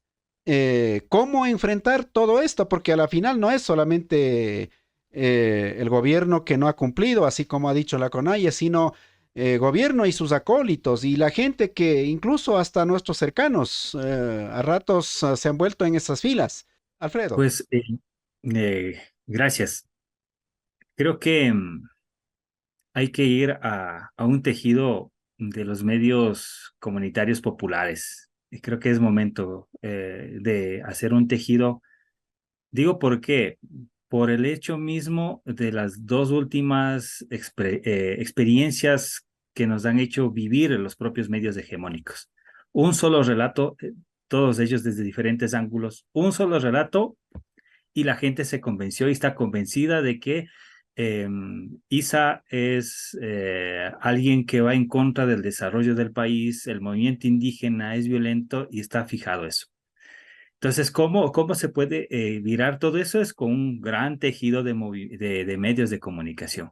¿cómo enfrentar todo esto? Porque a la final no es solamente el gobierno que no ha cumplido, así como ha dicho la CONAIE, sino gobierno y sus acólitos y la gente que incluso hasta nuestros cercanos a ratos se han vuelto en esas filas. Alfredo. Pues gracias. Creo que hay que ir a un tejido de los medios comunitarios populares. Y creo que es momento de hacer un tejido. Digo por qué. Por el hecho mismo de las dos últimas experiencias que nos han hecho vivir en los propios medios hegemónicos. Un solo relato, todos ellos desde diferentes ángulos, un solo relato y la gente se convenció y está convencida de que Isa es alguien que va en contra del desarrollo del país, el movimiento indígena es violento y está fijado eso. Entonces, ¿cómo se puede virar todo eso? Es con un gran tejido de medios de comunicación.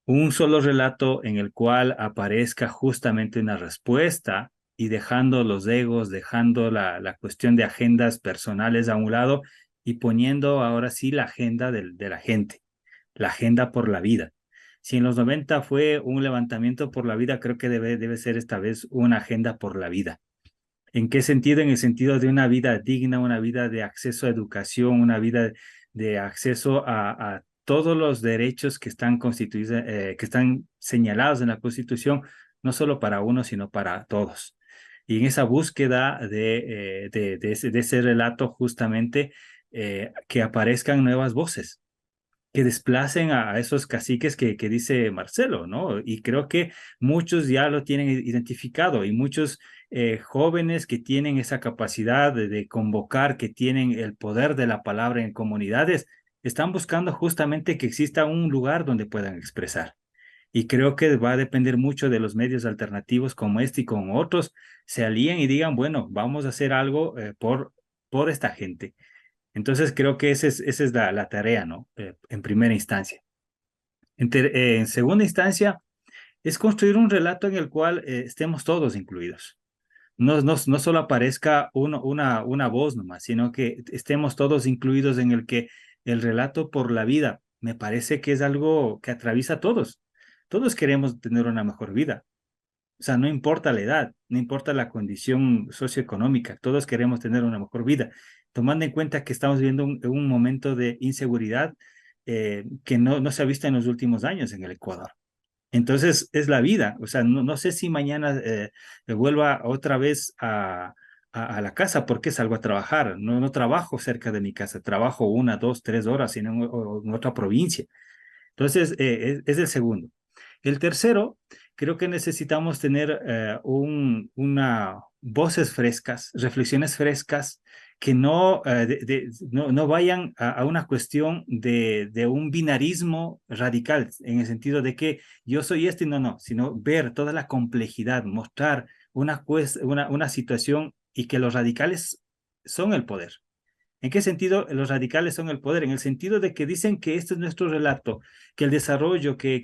Un solo relato en el cual aparezca justamente una respuesta y dejando los egos, dejando la cuestión de agendas personales a un lado y poniendo ahora sí la agenda de la gente, la agenda por la vida. Si en los 90 fue un levantamiento por la vida, creo que debe ser esta vez una agenda por la vida. ¿En qué sentido? En el sentido de una vida digna, una vida de acceso a educación, una vida de acceso a todos los derechos que están constituidos, que están señalados en la Constitución, no solo para uno, sino para todos. Y en esa búsqueda de ese relato, justamente, que aparezcan nuevas voces que desplacen a esos caciques que dice Marcelo, ¿no? Y creo que muchos ya lo tienen identificado y muchos jóvenes que tienen esa capacidad de convocar, que tienen el poder de la palabra en comunidades, están buscando justamente que exista un lugar donde puedan expresar. Y creo que va a depender mucho de los medios alternativos como este y con otros, se alíen y digan, bueno, vamos a hacer algo por esta gente. Entonces creo que esa es la tarea, ¿no? En primera instancia. En segunda instancia, es construir un relato en el cual estemos todos incluidos. No solo aparezca una voz nomás, sino que estemos todos incluidos en el que el relato por la vida me parece que es algo que atraviesa a todos. Todos queremos tener una mejor vida. O sea, no importa la edad, no importa la condición socioeconómica, todos queremos tener una mejor vida, tomando en cuenta que estamos viviendo un momento de inseguridad que no se ha visto en los últimos años en el Ecuador. Entonces, es la vida. O sea, no sé si mañana vuelva otra vez a la casa porque salgo a trabajar. No trabajo cerca de mi casa, trabajo 1, 2, 3 horas en otra provincia. Entonces, es el segundo. El tercero, creo que necesitamos tener voces frescas, reflexiones frescas que no vayan a una cuestión de un binarismo radical, en el sentido de que yo soy este y no, sino ver toda la complejidad, mostrar una situación y que los radicales son el poder. ¿En qué sentido los radicales son el poder? En el sentido de que dicen que este es nuestro relato, que el desarrollo, que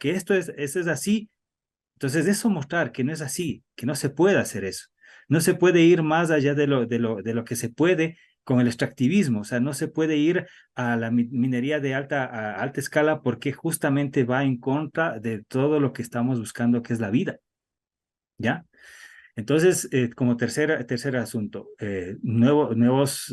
esto es así. Entonces, eso mostrar que no es así, que no se puede hacer eso. No se puede ir más allá de lo que se puede con el extractivismo. O sea, no se puede ir a la minería de a alta escala porque justamente va en contra de todo lo que estamos buscando, que es la vida. ¿Ya? Entonces, como tercer asunto, nuevas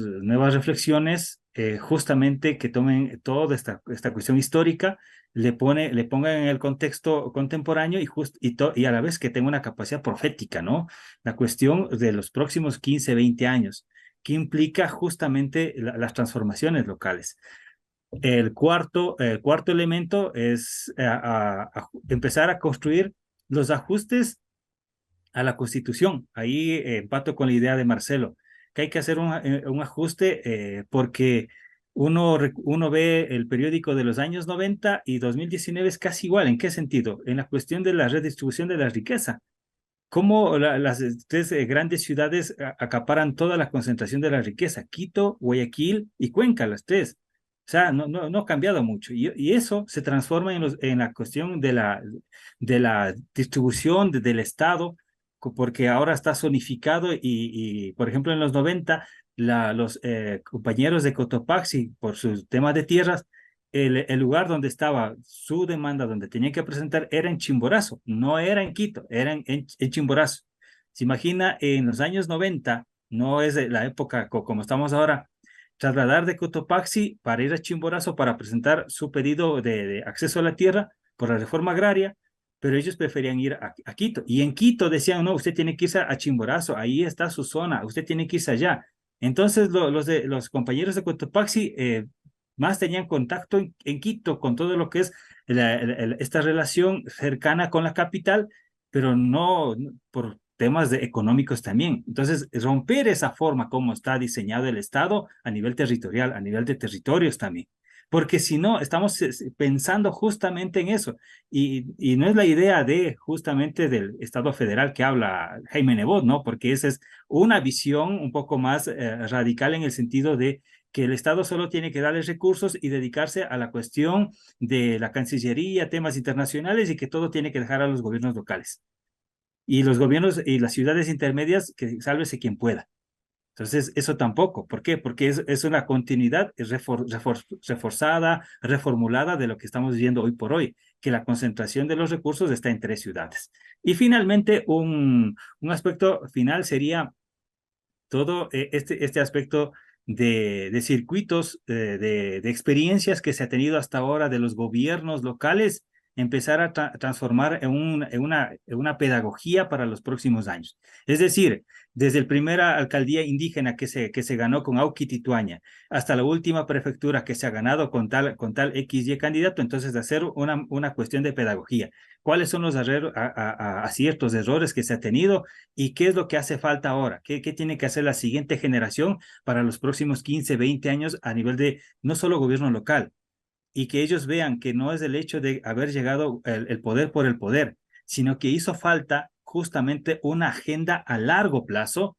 reflexiones, justamente que tomen toda esta cuestión histórica, le pongan en el contexto contemporáneo y a la vez que tenga una capacidad profética, ¿no? La cuestión de los próximos 15, 20 años, que implica justamente las transformaciones locales. El cuarto elemento es empezar a construir los ajustes a la Constitución. Ahí empato con la idea de Marcelo, que hay que hacer un ajuste porque uno ve el periódico de los años 90 y 2019 es casi igual. ¿En qué sentido? En la cuestión de la redistribución de la riqueza. Cómo las tres grandes ciudades acaparan toda la concentración de la riqueza. Quito, Guayaquil y Cuenca, las tres. O sea, no ha cambiado mucho. Y eso se transforma en la cuestión de la distribución del Estado, porque ahora está zonificado por ejemplo, en los 90, los compañeros de Cotopaxi, por sus temas de tierras, el lugar donde estaba su demanda, donde tenía que presentar, era en Chimborazo, no era en Quito, era en Chimborazo. Se imagina, en los años 90, no es de la época como estamos ahora, trasladar de Cotopaxi para ir a Chimborazo para presentar su pedido de acceso a la tierra por la reforma agraria, pero ellos preferían ir a Quito. Y en Quito decían, no, usted tiene que irse a Chimborazo, ahí está su zona, usted tiene que irse allá. Entonces los compañeros de Cotopaxi más tenían contacto en Quito con todo lo que es esta relación cercana con la capital, pero no por temas económicos también. Entonces, romper esa forma como está diseñado el Estado a nivel territorial, a nivel de territorios también. Porque si no, estamos pensando justamente en eso. Y no es la idea justamente del Estado federal que habla Jaime Nebot, ¿no? Porque esa es una visión un poco más radical en el sentido de que el Estado solo tiene que darles recursos y dedicarse a la cuestión de la Cancillería, temas internacionales, y que todo tiene que dejar a los gobiernos locales. Y los gobiernos y las ciudades intermedias, que sálvese quien pueda. Entonces, eso tampoco. ¿Por qué? Porque es una continuidad reforzada, reformulada de lo que estamos viendo hoy por hoy, que la concentración de los recursos está en 3 ciudades. Y finalmente, un aspecto final sería todo este aspecto de circuitos, de experiencias que se ha tenido hasta ahora de los gobiernos locales, empezar a transformar en una pedagogía para los próximos años. Es decir, desde la primera alcaldía indígena que se ganó con Auqui Tituaña, hasta la última prefectura que se ha ganado con tal XY candidato, entonces de hacer una cuestión de pedagogía. ¿Cuáles son los aciertos, errores que se ha tenido y qué es lo que hace falta ahora? ¿Qué tiene que hacer la siguiente generación para los próximos 15, 20 años a nivel de no solo gobierno local? Y que ellos vean que no es el hecho de haber llegado el poder por el poder, sino que hizo falta justamente una agenda a largo plazo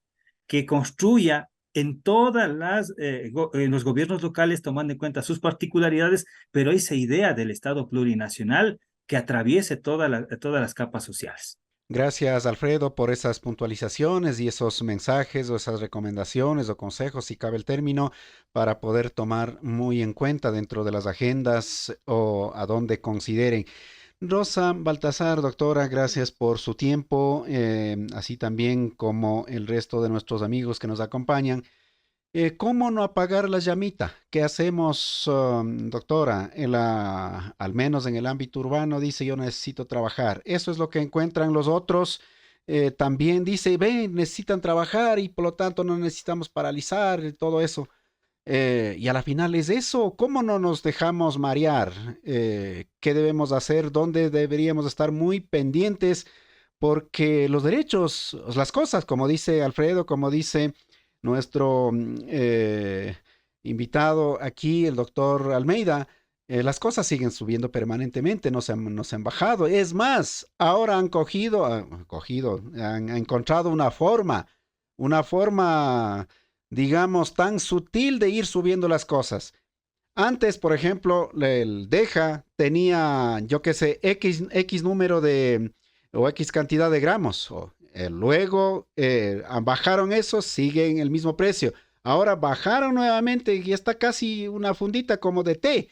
que construya en en los gobiernos locales, tomando en cuenta sus particularidades, pero esa idea del Estado plurinacional que atraviese todas las capas sociales. Gracias, Alfredo, por esas puntualizaciones y esos mensajes o esas recomendaciones o consejos, si cabe el término, para poder tomar muy en cuenta dentro de las agendas o a donde consideren. Rosa Baltasar, doctora, gracias por su tiempo, así también como el resto de nuestros amigos que nos acompañan. ¿Cómo no apagar la llamita? ¿Qué hacemos, doctora? Al menos en el ámbito urbano dice yo necesito trabajar. Eso es lo que encuentran los otros. También dice, ven, necesitan trabajar y por lo tanto no necesitamos paralizar y todo eso. Y a la final es eso. ¿Cómo no nos dejamos marear? ¿Qué debemos hacer? ¿Dónde deberíamos estar muy pendientes? Porque los derechos, las cosas, como dice Alfredo, como dice nuestro invitado aquí, el doctor Almeida, las cosas siguen subiendo permanentemente, no se han bajado. Es más, ahora han encontrado una forma, digamos, tan sutil de ir subiendo las cosas. Antes, por ejemplo, el Deja tenía, yo qué sé, X número de, o X cantidad de gramos. Luego bajaron eso, siguen el mismo precio. Ahora bajaron nuevamente y está casi una fundita como de té.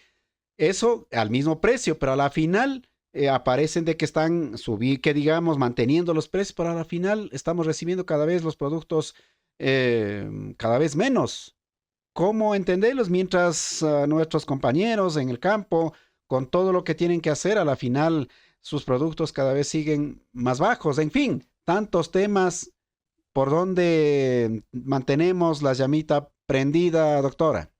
Eso al mismo precio, pero a la final aparecen de que están que digamos, manteniendo los precios, pero a la final estamos recibiendo cada vez los productos cada vez menos. ¿Cómo entenderlos mientras nuestros compañeros en el campo, con todo lo que tienen que hacer, a la final sus productos cada vez siguen más bajos? En fin, tantos temas por donde mantenemos la llamita prendida, doctora.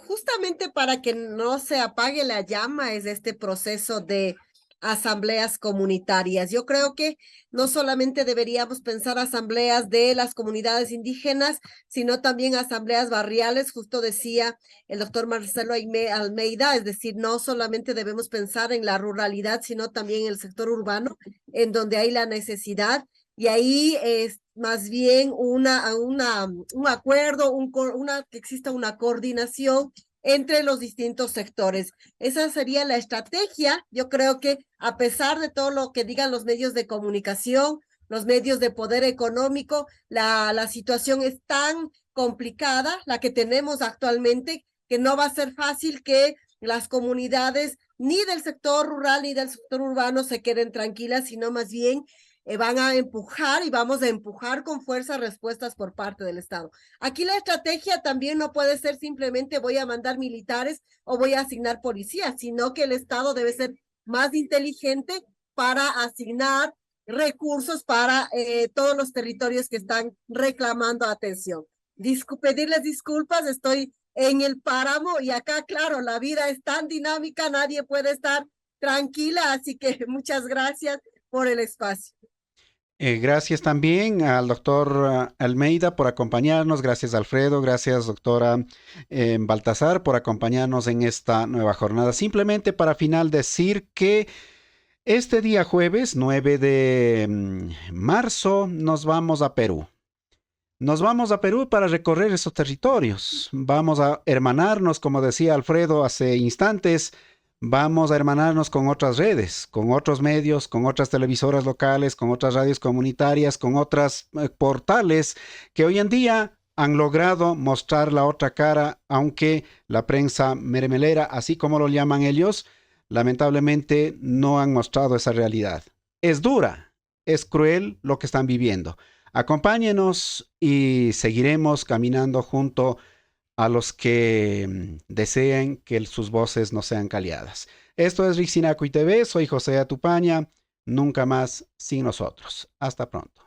Justamente para que no se apague la llama es este proceso de asambleas comunitarias. Yo creo que no solamente deberíamos pensar asambleas de las comunidades indígenas, sino también asambleas barriales, justo decía el doctor Marcelo Almeida, es decir, no solamente debemos pensar en la ruralidad, sino también en el sector urbano, en donde hay la necesidad, y ahí es más bien un acuerdo, que exista una coordinación entre los distintos sectores. Esa sería la estrategia. Yo creo que a pesar de todo lo que digan los medios de comunicación, los medios de poder económico, la situación es tan complicada, la que tenemos actualmente, que no va a ser fácil que las comunidades ni del sector rural ni del sector urbano se queden tranquilas, sino más bien van a empujar y vamos a empujar con fuerza respuestas por parte del Estado. Aquí la estrategia también no puede ser simplemente voy a mandar militares o voy a asignar policías, sino que el Estado debe ser más inteligente para asignar recursos para todos los territorios que están reclamando atención. Pedirles disculpas, estoy en el páramo y acá, claro, la vida es tan dinámica, nadie puede estar tranquila, así que muchas gracias por el espacio. Gracias también al doctor Almeida por acompañarnos, gracias Alfredo, gracias doctora Baltasar por acompañarnos en esta nueva jornada. Simplemente para final decir que este día jueves 9 de marzo nos vamos a Perú. Nos vamos a Perú para recorrer esos territorios. Vamos a hermanarnos, como decía Alfredo hace instantes, vamos a hermanarnos con otras redes, con otros medios, con otras televisoras locales, con otras radios comunitarias, con otros portales que hoy en día han logrado mostrar la otra cara, aunque la prensa mermelera, así como lo llaman ellos, lamentablemente no han mostrado esa realidad. Es dura, es cruel lo que están viviendo. Acompáñenos y seguiremos caminando junto a los que deseen que sus voces no sean caliadas. Esto es Rixinacuy TV, soy José Atupaña, nunca más sin nosotros. Hasta pronto.